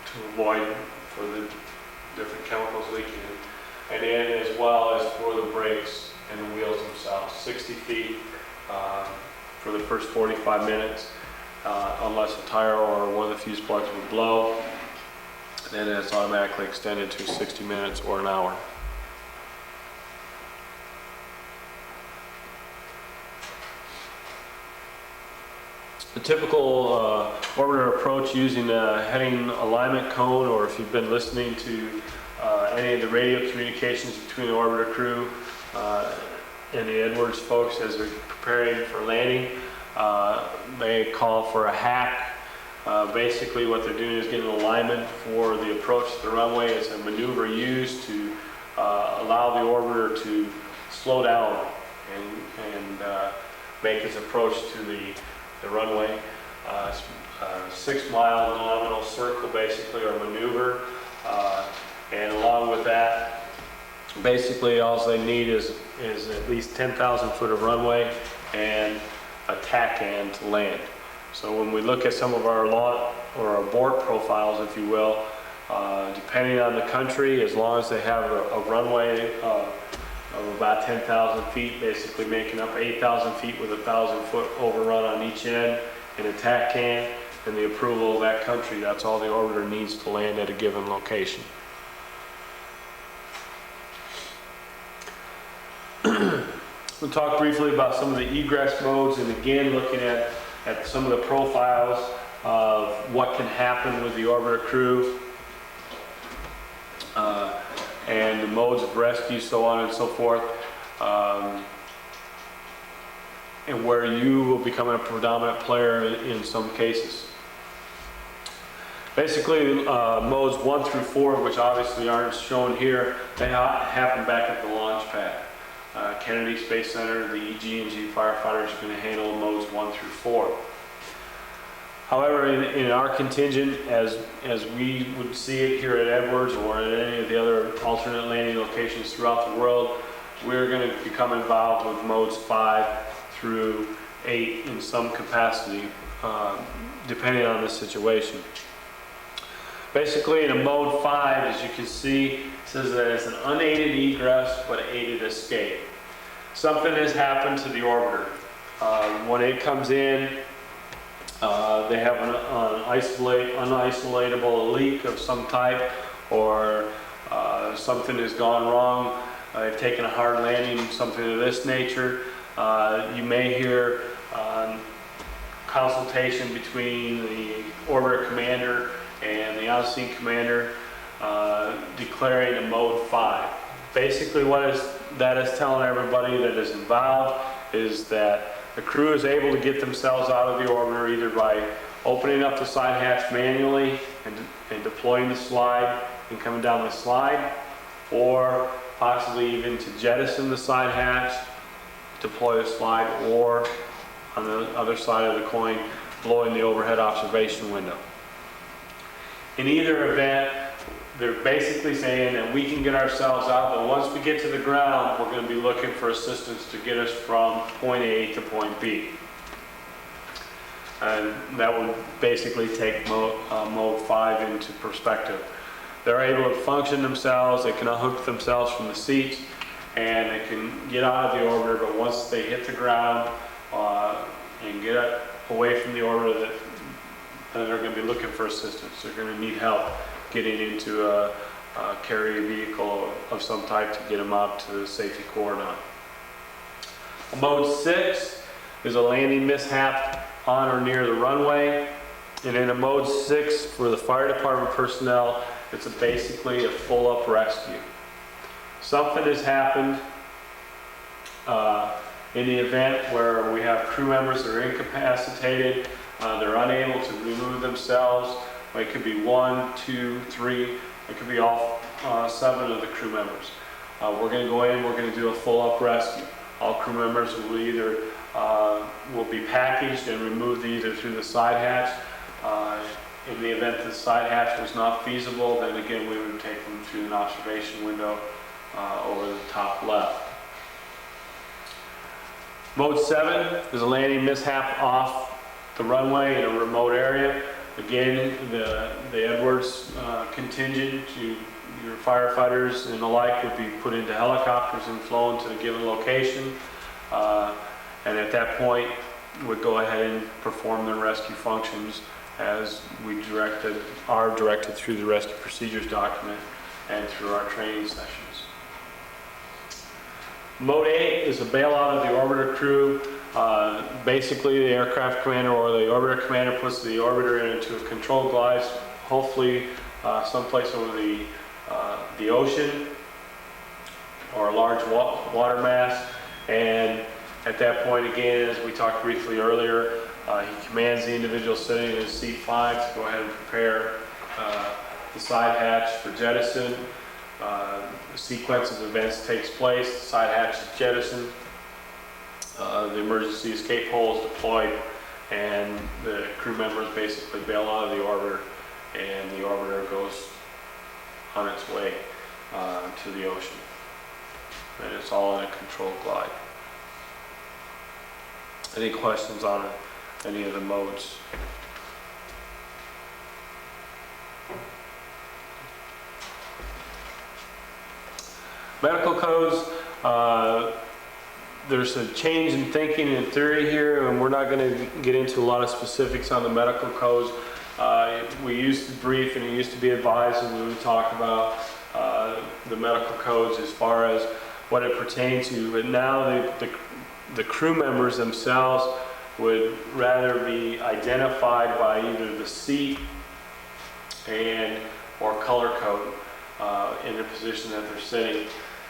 to avoid for the different chemicals leaking. And then as well as for the brakes and the wheels themselves, 60 feet for the first 45 minutes, unless a tire or one of the fuse plugs would blow. Then it's automatically extended to 60 minutes or an hour. The typical orbiter approach using a heading alignment cone, or if you've been listening to any of the radio communications between the orbiter crew and the Edwards folks as they're preparing for landing, they call for a hack. Basically what they're doing is getting alignment for the approach to the runway. It's a maneuver used to allow the orbiter to slow down and make his approach to the runway. 6-mile nominal circle basically, or maneuver. And along with that, basically all they need is at least 10,000 foot of runway and a TACAN to land. So when we look at some of our launch or abort profiles, if you will, depending on the country, as long as they have a runway of about 10,000 feet, basically making up 8,000 feet with a 1,000-foot overrun on each end, and a TACAN, and the approval of that country, that's all the orbiter needs to land at a given location. We'll talk briefly about some of the egress modes, and again looking at some of the profiles of what can happen with the orbiter crew, and the modes of rescue, so on and so forth, and where you will become a predominant player in some cases. Basically, modes 1 through 4, which obviously aren't shown here, they happen back at the launch pad. Kennedy Space Center, the EG&G firefighters are going to handle modes 1 through 4. However, in our contingent, as we would see it here at Edwards or at any of the other alternate landing locations throughout the world, we're going to become involved with modes 5 through 8 in some capacity, depending on the situation. Basically, in a mode 5, as you can see, it says that it's an unaided egress but aided escape. Something has happened to the orbiter. When it comes in, they have an unisolatable leak of some type, or something has gone wrong. They've taken a hard landing, something of this nature. You may hear consultation between the orbiter commander and the on-scene commander declaring a mode 5. Basically what that is telling everybody that is involved is that the crew is able to get themselves out of the orbiter either by opening up the side hatch manually and deploying the slide and coming down the slide, or possibly even to jettison the side hatch, deploy the slide, or on the other side of the coin, blowing the overhead observation window. In either event, they're basically saying that we can get ourselves out, but once we get to the ground, we're going to be looking for assistance to get us from point A to point B. And that would basically take mode 5 into perspective. They're able to function themselves, they can unhook themselves from the seats, and they can get out of the orbiter, but once they hit the ground and get away from the orbiter, then they're going to be looking for assistance. They're going to need help getting into a carrier vehicle of some type to get them out to the safety corridor. Mode 6 is a landing mishap on or near the runway. And in a mode 6 for the fire department personnel, it's basically a full up rescue. Something has happened in the event where we have crew members that are incapacitated, they're unable to remove themselves. It could be 1, 2, 3, it could be all 7 of the crew members. We're going to go in, we're going to do a full up rescue. All crew members will either will be packaged and removed either through the side hatch. In the event that the side hatch was not feasible, then again we would take them through an observation window over the top left. Mode 7 is a landing mishap off the runway in a remote area. Again, the Edwards contingent, your firefighters and the like would be put into helicopters and flown to the given location. And at that point, would go ahead and perform their rescue functions as we are directed through the rescue procedures document and through our training sessions. Mode 8 is a bailout of the orbiter crew. Basically, the aircraft commander or the orbiter commander puts the orbiter into a controlled glide, hopefully someplace over the ocean or a large water mass. And at that point, again, as we talked briefly earlier, he commands the individual sitting in seat 5 to go ahead and prepare the side hatch for jettison. The sequence of events takes place, the side hatch is jettisoned, the emergency escape hole is deployed, and the crew members basically bail out of the orbiter, and the orbiter goes on its way to the ocean. And it's all in a controlled glide. Any questions on any of the modes? Medical codes, there's a change in thinking and theory here, and we're not going to get into a lot of specifics on the medical codes. We used to brief and it used to be advised when we would talk about the medical codes as far as what it pertains to, but now the crew members themselves would rather be identified by either the seat and or color code in the position that they're sitting.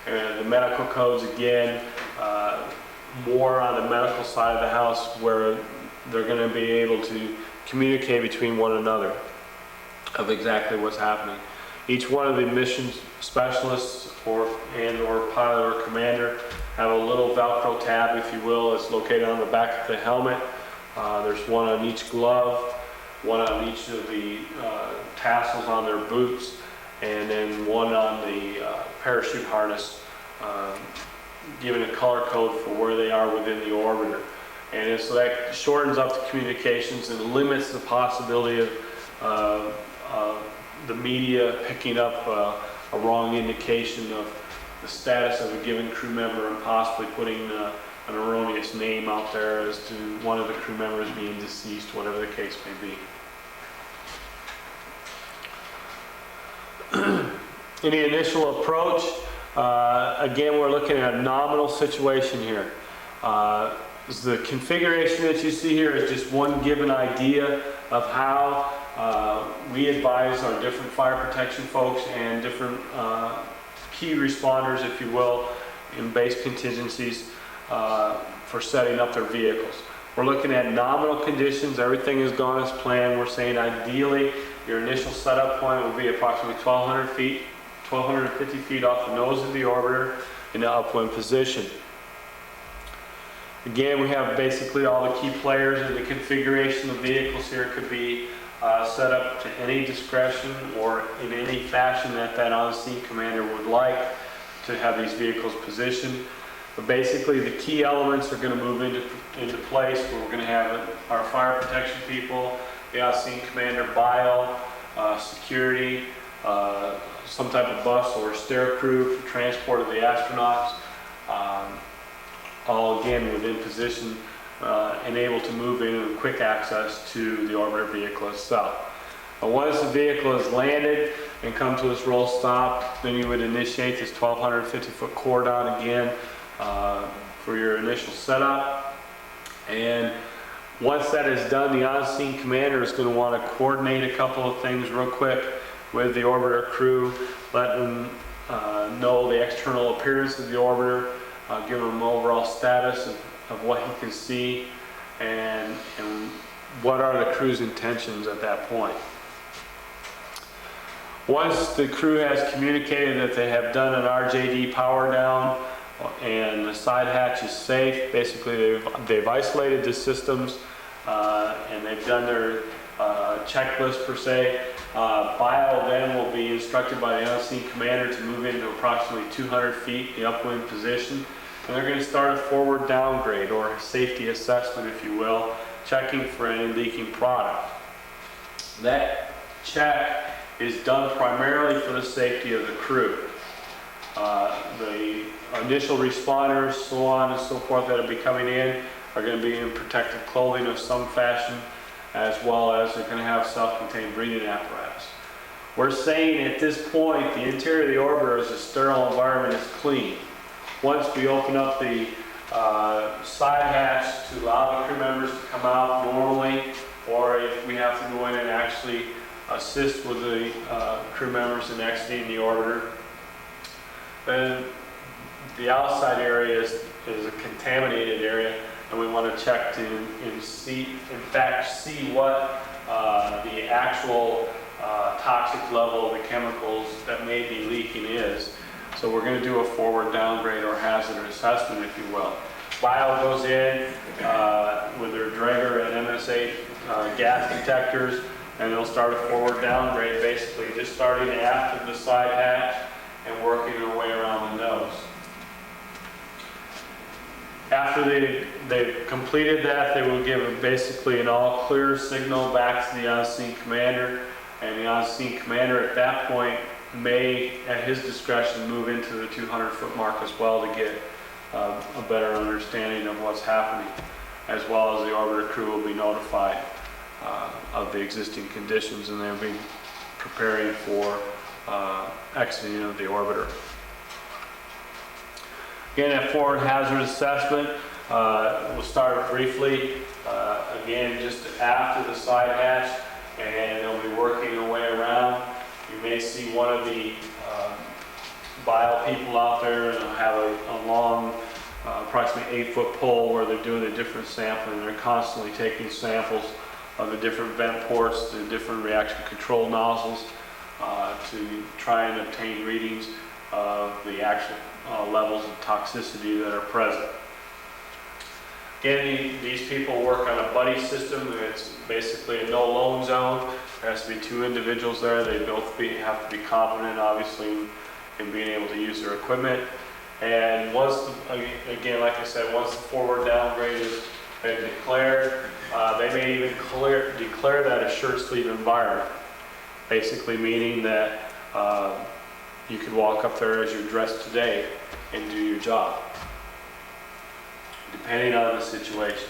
And the medical codes, again, more on the medical side of the house where they're going to be able to communicate between one another of exactly what's happening. Each one of the mission specialists or pilot or commander have a little Velcro tab, if you will. It's located on the back of the helmet. There's one on each glove, one on each of the tassels on their boots, and then one on the parachute harness, giving a color code for where they are within the orbiter. And so that shortens up the communications and limits the possibility of the media picking up a wrong indication of the status of a given crew member and possibly putting an erroneous name out there as to one of the crew members being deceased, whatever the case may be. In the initial approach, again, we're looking at a nominal situation here. The configuration that you see here is just one given idea of how we advise our different fire protection folks and different key responders, if you will, in base contingencies for setting up their vehicles. We're looking at nominal conditions. Everything has gone as planned. We're saying ideally your initial setup point will be approximately 1,200 feet, 1,250 feet off the nose of the orbiter in the upwind position. Again, we have basically all the key players in the configuration of vehicles here. It could be set up to any discretion or in any fashion that on-scene commander would like to have these vehicles positioned. But basically the key elements are going to move into place where we're going to have our fire protection people, the on-scene commander, bio, security, some type of bus or stair crew for transport of the astronauts, all again within position and able to move in with quick access to the orbiter vehicle itself. Once the vehicle is landed and come to its roll stop, then you would initiate this 1,250-foot cordon again for your initial setup. And once that is done, the on-scene commander is going to want to coordinate a couple of things real quick with the orbiter crew, let them know the external appearance of the orbiter, give them an overall status of what he can see, and what are the crew's intentions at that point. Once the crew has communicated that they have done an RJD power down and the side hatch is safe, basically they've isolated the systems and they've done their checklist per se, bio then will be instructed by the on-scene commander to move into approximately 200 feet, the upwind position. And they're going to start a forward downgrade or safety assessment, if you will, checking for any leaking product. That check is done primarily for the safety of the crew. The initial responders, so on and so forth, that will be coming in are going to be in protective clothing of some fashion, as well as they're going to have self-contained breathing apparatus. We're saying at this point the interior of the orbiter is a sterile environment, it's clean. Once we open up the side hatch to allow the crew members to come out normally, or if we have to go in and actually assist with the crew members in exiting the orbiter, then the outside area is a contaminated area, and we want to check to see what the actual toxic level of the chemicals that may be leaking is. So we're going to do a forward downgrade or hazard assessment, if you will. Bio goes in with their Draeger and MSA gas detectors, and they'll start a forward downgrade, basically just starting after the side hatch and working their way around the nose. After they've completed that, they will give basically an all clear signal back to the on-scene commander, and the on-scene commander at that point may, at his discretion, move into the 200-foot mark as well to get a better understanding of what's happening, as well as the orbiter crew will be notified of the existing conditions, and they'll be preparing for exiting of the orbiter. Again, that forward hazard assessment, we'll start briefly, again, just after the side hatch, and they'll be working their way around. You may see one of the bio people out there, and they'll have a long, approximately 8-foot pole where they're doing the different sampling. They're constantly taking samples of the different vent ports, the different reaction control nozzles, to try and obtain readings of the actual levels of toxicity that are present. Again, these people work on a buddy system. It's basically a no-loan zone. There has to be 2 individuals there. They both have to be competent, obviously, in being able to use their equipment. And once, again, like I said, once the forward downgrade has been declared, they may even declare that a shirt sleeve environment, basically meaning that you could walk up there as you're dressed today and do your job, depending on the situation.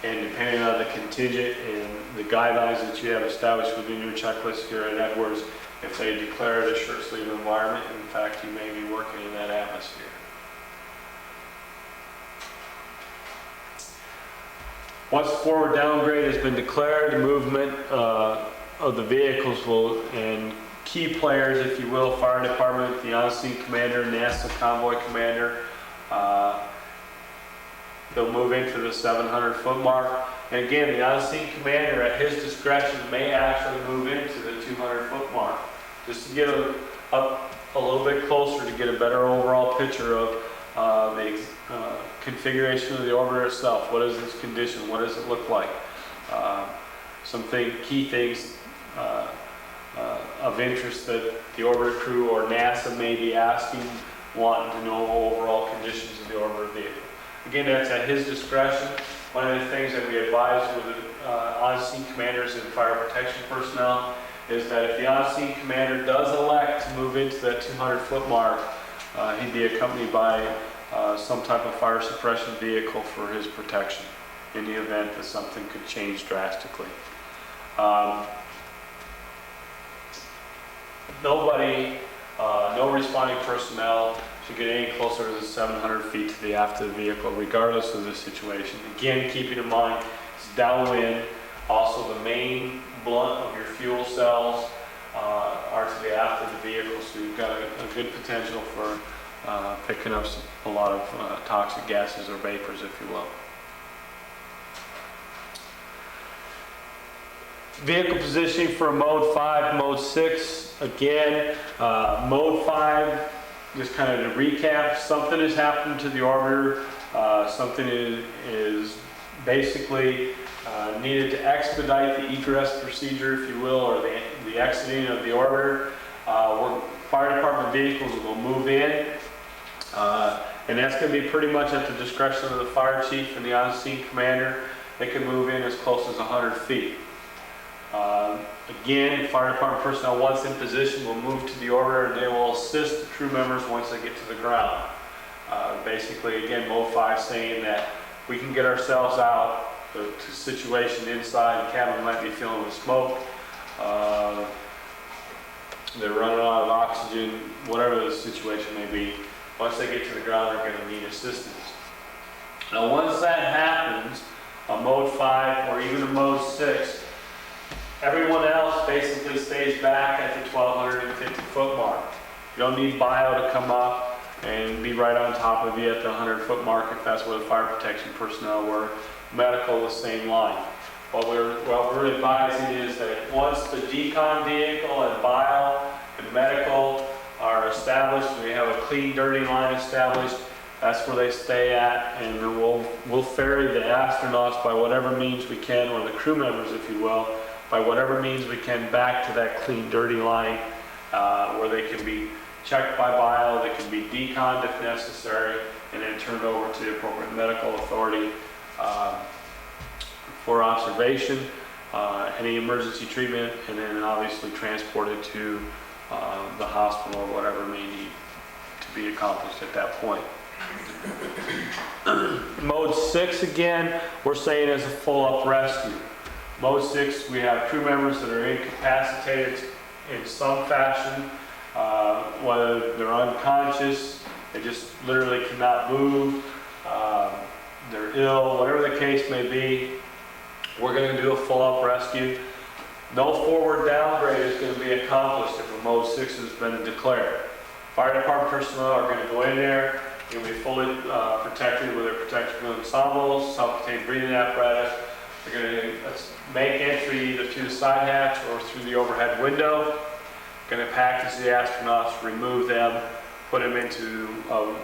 And depending on the contingent and the guidelines that you have established within your checklist here at Edwards, if they declare it a shirt sleeve environment, in fact, you may be working in that atmosphere. Once the forward downgrade has been declared, the movement of the vehicles will, and key players, if you will, fire department, the on-scene commander, NASA convoy commander, they'll move into the 700-foot mark. And again, the on-scene commander, at his discretion, may actually move into the 200-foot mark, just to get up a little bit closer to get a better overall picture of the configuration of the orbiter itself. What is its condition? What does it look like? key things of interest that the orbiter crew or NASA may be asking, wanting to know overall conditions of the orbiter vehicle. Again, that's at his discretion. One of the things that we advise with on-scene commanders and fire protection personnel is that if the on-scene commander does elect to move into that 200-foot mark, he'd be accompanied by some type of fire suppression vehicle for his protection in the event that something could change drastically. No responding personnel should get any closer to the 700 feet to the aft of the vehicle, regardless of the situation. Again, keeping in mind, it's downwind. Also, the main blunt of your fuel cells are to the aft of the vehicle, so you've got a good potential for picking up a lot of toxic gases or vapors, if you will. Vehicle positioning for Mode 5, Mode 6. Again, Mode 5, just kind of to recap, something has happened to the orbiter. Something is basically needed to expedite the egress procedure, if you will, or the exiting of the orbiter. Fire department vehicles will move in, and that's going to be pretty much at the discretion of the fire chief and the on-scene commander. They can move in as close as 100 feet. Again, fire department personnel, once in position, will move to the orbiter and they will assist the crew members once they get to the ground. Basically, again, Mode 5 saying that we can get ourselves out. The situation inside the cabin might be filling with smoke. They're running out of oxygen, whatever the situation may be. Once they get to the ground, they're going to need assistance. Now, once that happens, on Mode 5 or even a Mode 6, everyone else basically stays back at the 1,250-foot mark. You don't need bio to come up and be right on top of you at the 100-foot mark if that's where the fire protection personnel were. Medical, the same line. What we're advising is that once the decon vehicle and bio and medical are established, we have a clean, dirty line established, that's where they stay at, and we'll ferry the astronauts by whatever means we can, or the crew members, if you will, by whatever means we can back to that clean, dirty line where they can be checked by bio, they can be deconned if necessary, and then turned over to the appropriate medical authority for observation, any emergency treatment, and then obviously transported to the hospital or whatever may need to be accomplished at that point. Mode 6, again, we're saying is a full-up rescue. Mode 6, we have crew members that are incapacitated in some fashion, whether they're unconscious, they just literally cannot move, they're ill, whatever the case may be. We're going to do a full-up rescue. No forward downgrade is going to be accomplished if a Mode 6 has been declared. Fire department personnel are going to go in there. You'll be fully protected with their protective ensembles, self-contained breathing apparatus. They're going to make entry either through the side hatch or through the overhead window. Going to package the astronauts, remove them, put them into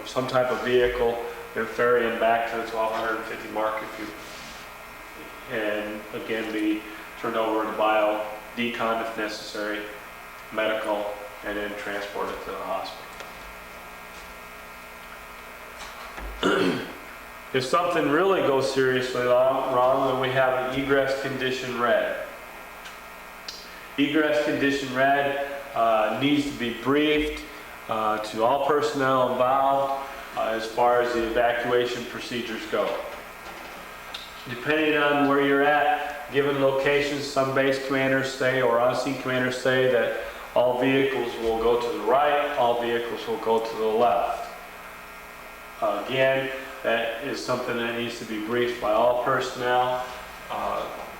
some type of vehicle, then ferry them back to the 1,250 mark and again be turned over to bio, decon if necessary, medical, and then transported to the hospital. If something really goes seriously wrong, then we have an egress condition red. Egress condition red needs to be briefed to all personnel involved as far as the evacuation procedures go. Depending on where you're at, given locations, some base commanders say or on-scene commanders say that all vehicles will go to the right, all vehicles will go to the left. Again, that is something that needs to be briefed by all personnel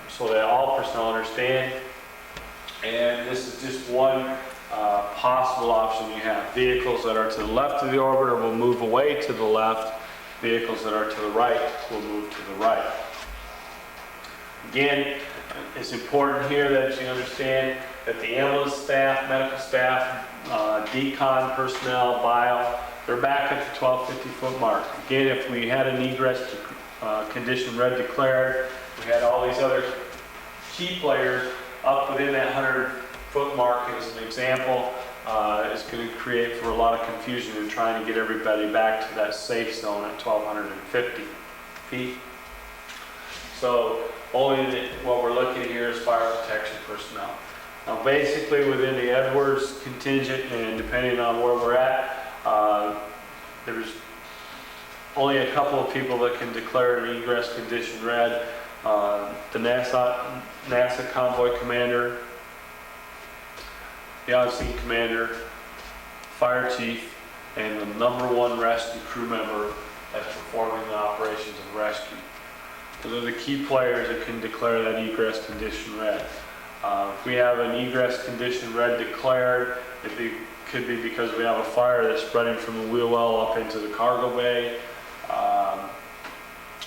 so that all personnel understand. And this is just one possible option you have. Vehicles that are to the left of the orbiter will move away to the left. Vehicles that are to the right will move to the right. Again, it's important here that you understand that the ambulance staff, medical staff, decon personnel, bio, they're back at the 1,250-foot mark. Again, if we had an egress condition red declared, we had all these other key players up within that 100-foot mark, as an example, is going to create for a lot of confusion in trying to get everybody back to that safe zone at 1,250 feet. So what we're looking at here is fire protection personnel. Now basically within the Edwards contingent, and depending on where we're at, there's only a couple of people that can declare an egress condition red. The NASA convoy commander, the on-scene commander, fire chief, and the #1 rescue crew member that's performing the operations of rescue. Those are the key players that can declare that egress condition red. If we have an egress condition red declared, it could be because we have a fire that's spreading from the wheel well up into the cargo bay.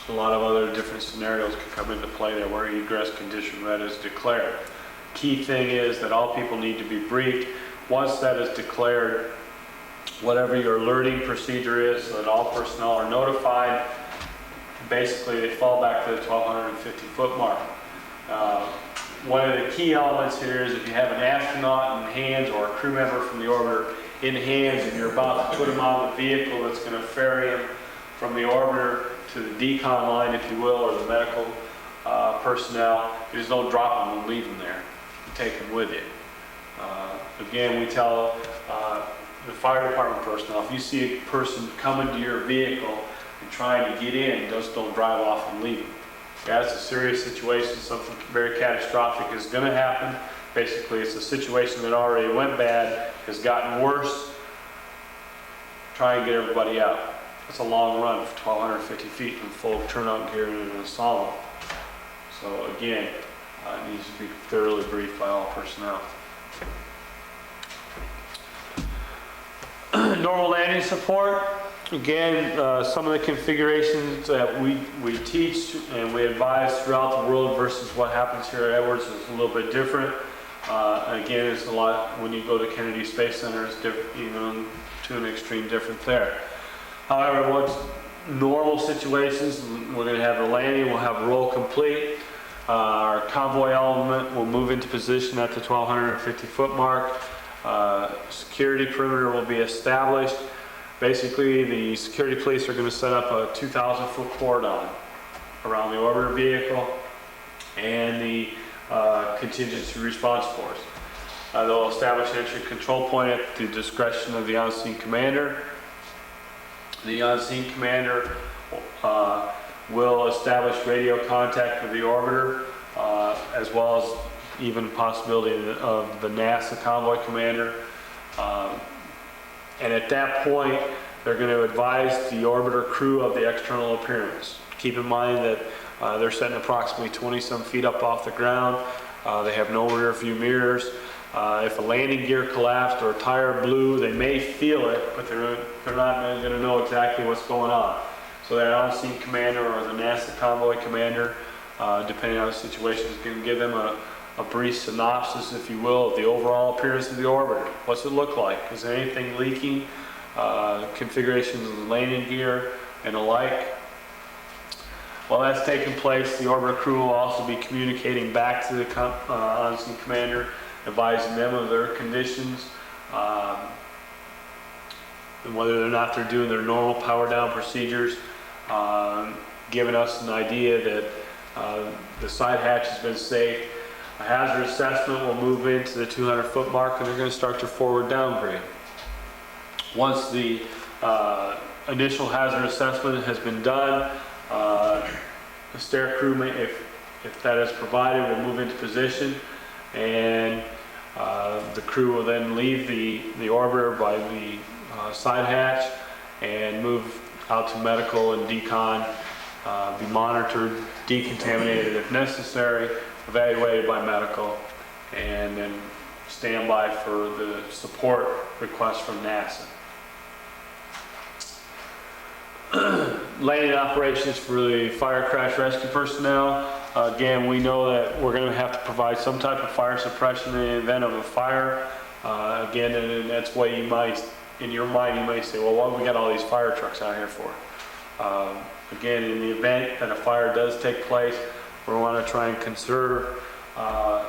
A lot of other different scenarios could come into play there where egress condition red is declared. Key thing is that all people need to be briefed. Once that is declared, whatever your alerting procedure is, so that all personnel are notified, basically they fall back to the 1,250-foot mark. One of the key elements here is if you have an astronaut in hands or a crew member from the orbiter in hands and you're about to put them on the vehicle that's going to ferry them from the orbiter to the decon line, if you will, or the medical personnel, you just don't drop them and leave them there. You take them with you. Again, we tell the fire department personnel, if you see a person coming to your vehicle and trying to get in, just don't drive off and leave them. That's a serious situation. Something very catastrophic is going to happen. Basically, it's a situation that already went bad, has gotten worse. Try and get everybody out. It's a long run for 1,250 feet in full turnout gear and an ensemble. So again, it needs to be thoroughly briefed by all personnel. Normal landing support. Again, some of the configurations that we teach and we advise throughout the world versus what happens here at Edwards is a little bit different. Again, it's a lot, when you go to Kennedy Space Center, it's different, even to an extreme different there. However, what's normal situations, we're going to have the landing, we'll have roll complete. Our convoy element will move into position at the 1,250-foot mark. Security perimeter will be established. Basically, the security police are going to set up a 2,000-foot cordon around the orbiter vehicle and the contingency response force. They'll establish an entry control point at the discretion of the on-scene commander. The on-scene commander will establish radio contact with the orbiter, as well as even the possibility of the NASA convoy commander. And at that point, they're going to advise the orbiter crew of the external appearance. Keep in mind that they're sitting approximately 20-some feet up off the ground. They have no rear view mirrors. If a landing gear collapsed or a tire blew, they may feel it, but they're not going to know exactly what's going on. So that on-scene commander or the NASA convoy commander, depending on the situation, is going to give them a brief synopsis, if you will, of the overall appearance of the orbiter. What's it look like? Is there anything leaking? Configurations of the landing gear and the like. While that's taking place, the orbiter crew will also be communicating back to the on-scene commander, advising them of their conditions, and whether or not they're doing their normal power down procedures, giving us an idea that the side hatch has been safe. A hazard assessment will move into the 200-foot mark, and they're going to start their forward downgrade. Once the initial hazard assessment has been done, the stair crew, if that is provided, will move into position, and the crew will then leave the orbiter by the side hatch and move out to medical and decon, be monitored, decontaminated if necessary, evaluated by medical, and then stand by for the support request from NASA. Landing operations for the fire crash rescue personnel. Again, we know that we're going to have to provide some type of fire suppression in the event of a fire. Again, and that's why you might, in your mind, you might say, well, what have we got all these fire trucks out here for? Again, in the event that a fire does take place, we want to try and conserve or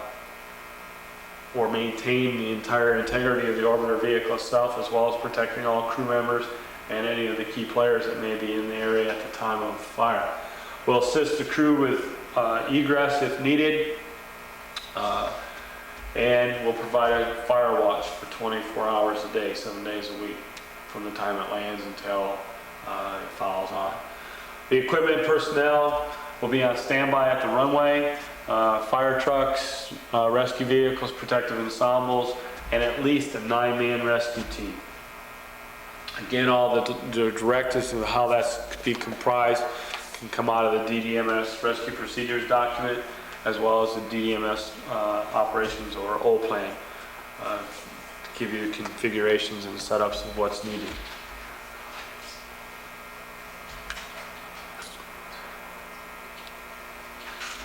maintain the entire integrity of the orbiter vehicle itself, as well as protecting all crew members and any of the key players that may be in the area at the time of fire. We'll assist the crew with egress if needed, and we'll provide a fire watch for 24 hours a day, 7 days a week, from the time it lands until it fouls on. The equipment and personnel will be on standby at the runway, fire trucks, rescue vehicles, protective ensembles, and at least a 9-man rescue team. Again, all the directives of how that's to be comprised can come out of the DDMS Rescue Procedures document, as well as the DDMS operations or O plan, to give you the configurations and setups of what's needed.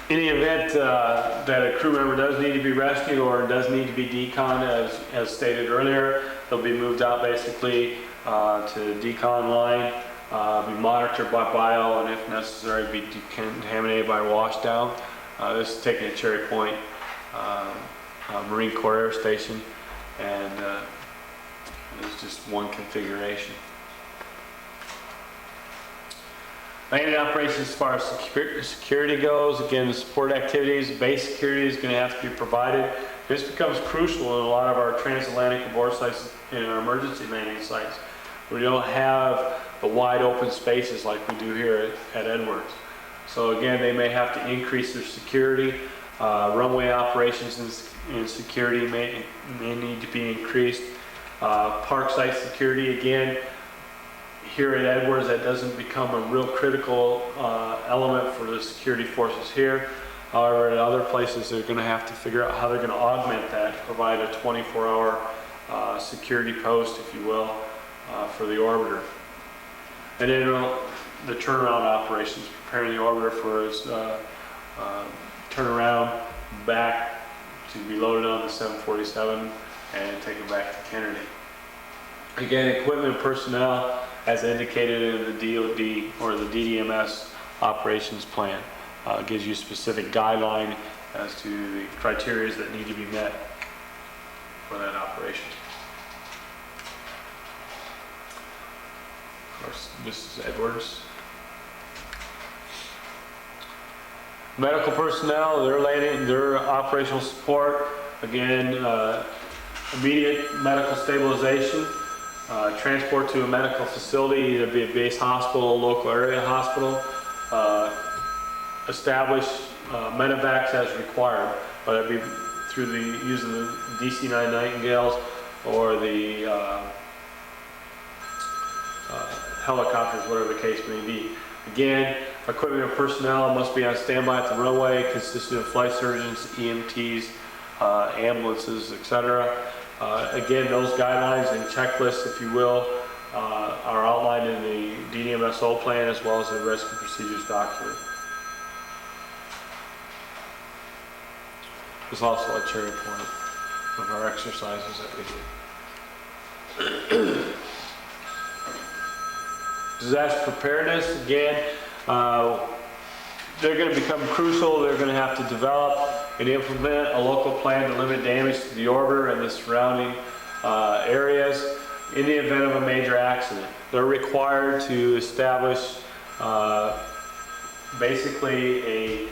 In the event that a crew member does need to be rescued or does need to be deconned, as stated earlier, they'll be moved out basically to the decon line, be monitored by bio, and if necessary, be decontaminated by washdown. This is taken at Cherry Point Marine Corps Air Station, and it's just one configuration. Landing operations as far as security goes, again, the support activies, base security is going to have to be provided. This becomes crucial in a lot of our transatlantic abort sites and our emergency landing sites. We don't have the wide open spaces like we do here at Edwards. So again, they may have to increase their security. Runway operations and security may need to be increased. Park site security, again, here at Edwards, that doesn't become a real critical element for the security forces here. However, at other places, they're going to have to figure out how they're going to augment that to provide a 24-hour security post, if you will, for the orbiter. And then the turnaround operations, preparing the orbiter for its turnaround back to be loaded on the 747 and taken back to Kennedy. Again, equipment and personnel, as indicated in the DoD or the DDMS operations plan, gives you a specific guideline as to the criteria that need to be met for that operation. Of course, this is Edwards. Medical personnel, their operational support, again, immediate medical stabilization, transport to a medical facility, either be a base hospital, a local area hospital, establish medevacs as required, whether it be through using the DC-9 Nightingales or the helicopters, whatever the case may be. Again, equipment and personnel must be on standby at the runway, consisting of flight surgeons, EMTs, ambulances, etc. Again, those guidelines and checklists, if you will, are outlined in the DDMSO plan as well as the rescue procedures document. There's also a cherry point of our exercises that we do. Disaster preparedness, again, they're going to become crucial. They're going to have to develop and implement a local plan to limit damage to the orbiter and the surrounding areas in the event of a major accident. They're required to establish basically a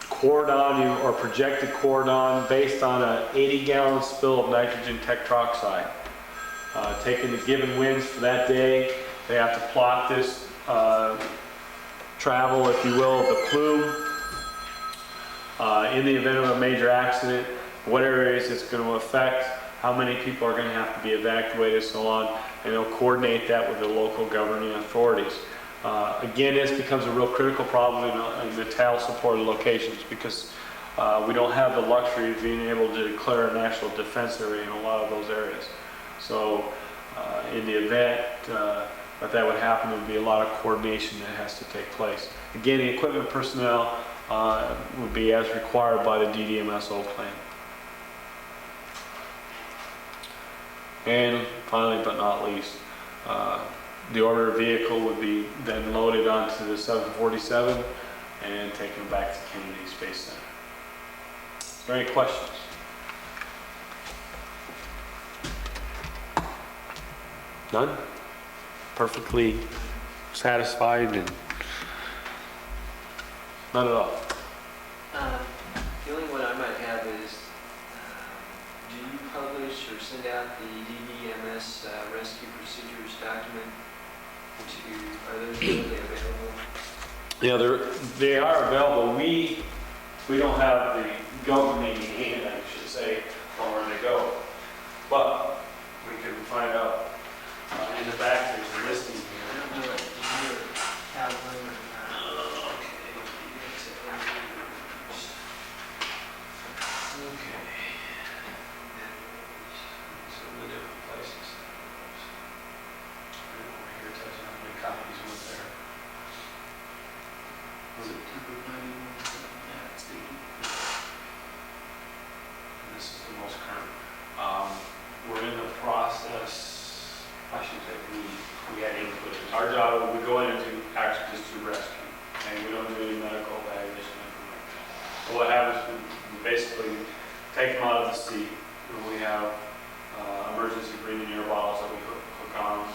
cordon or projected cordon based on an 80-gallon spill of nitrogen tetroxide. Taking the given winds for that day, they have to plot this travel, if you will, of the plume. In the event of a major accident, what areas it's going to affect, how many people are going to have to be evacuated, so on, and they'll coordinate that with the local governing authorities. Again, this becomes a real critical problem in the TAL supported locations because we don't have the luxury of being able to declare a national defense area in a lot of those areas. So in the event that would happen, there would be a lot of coordination that has to take place. Again, the equipment personnel would be as required by the DDMSO plan. And finally, but not least, the orbiter vehicle would be then loaded onto the 747 and take them back to Kennedy Space Center. Is there any questions? None? Perfectly satisfied and none at all? The only one I might have is, do you publish or send out the DVMS rescue procedures document? Are those really available? Yeah, they are available. We don't have the governing hand, I should say, on where they go. But we can find out. In the back, there's a listing here. I don't know if you have one or not. Okay. Some of the different places. Right over here, it tells you how many copies went there. Was it? Yeah, it's the And this is the most current. We're in the process, I should say, we had input. Our job, we go in and actually just do rescue. And we don't do any medical evaluation, anything like that. So what happens, we basically take them out of the seat, and we have emergency breathing air bottles that we hook on,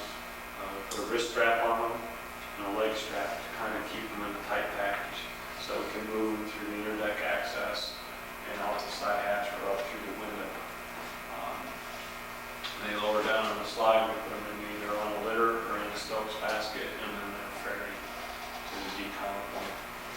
put a wrist strap on them, and a leg strap to kind of keep them in a tight package. So we can move them through the interdeck access and out the side hatch or up through the window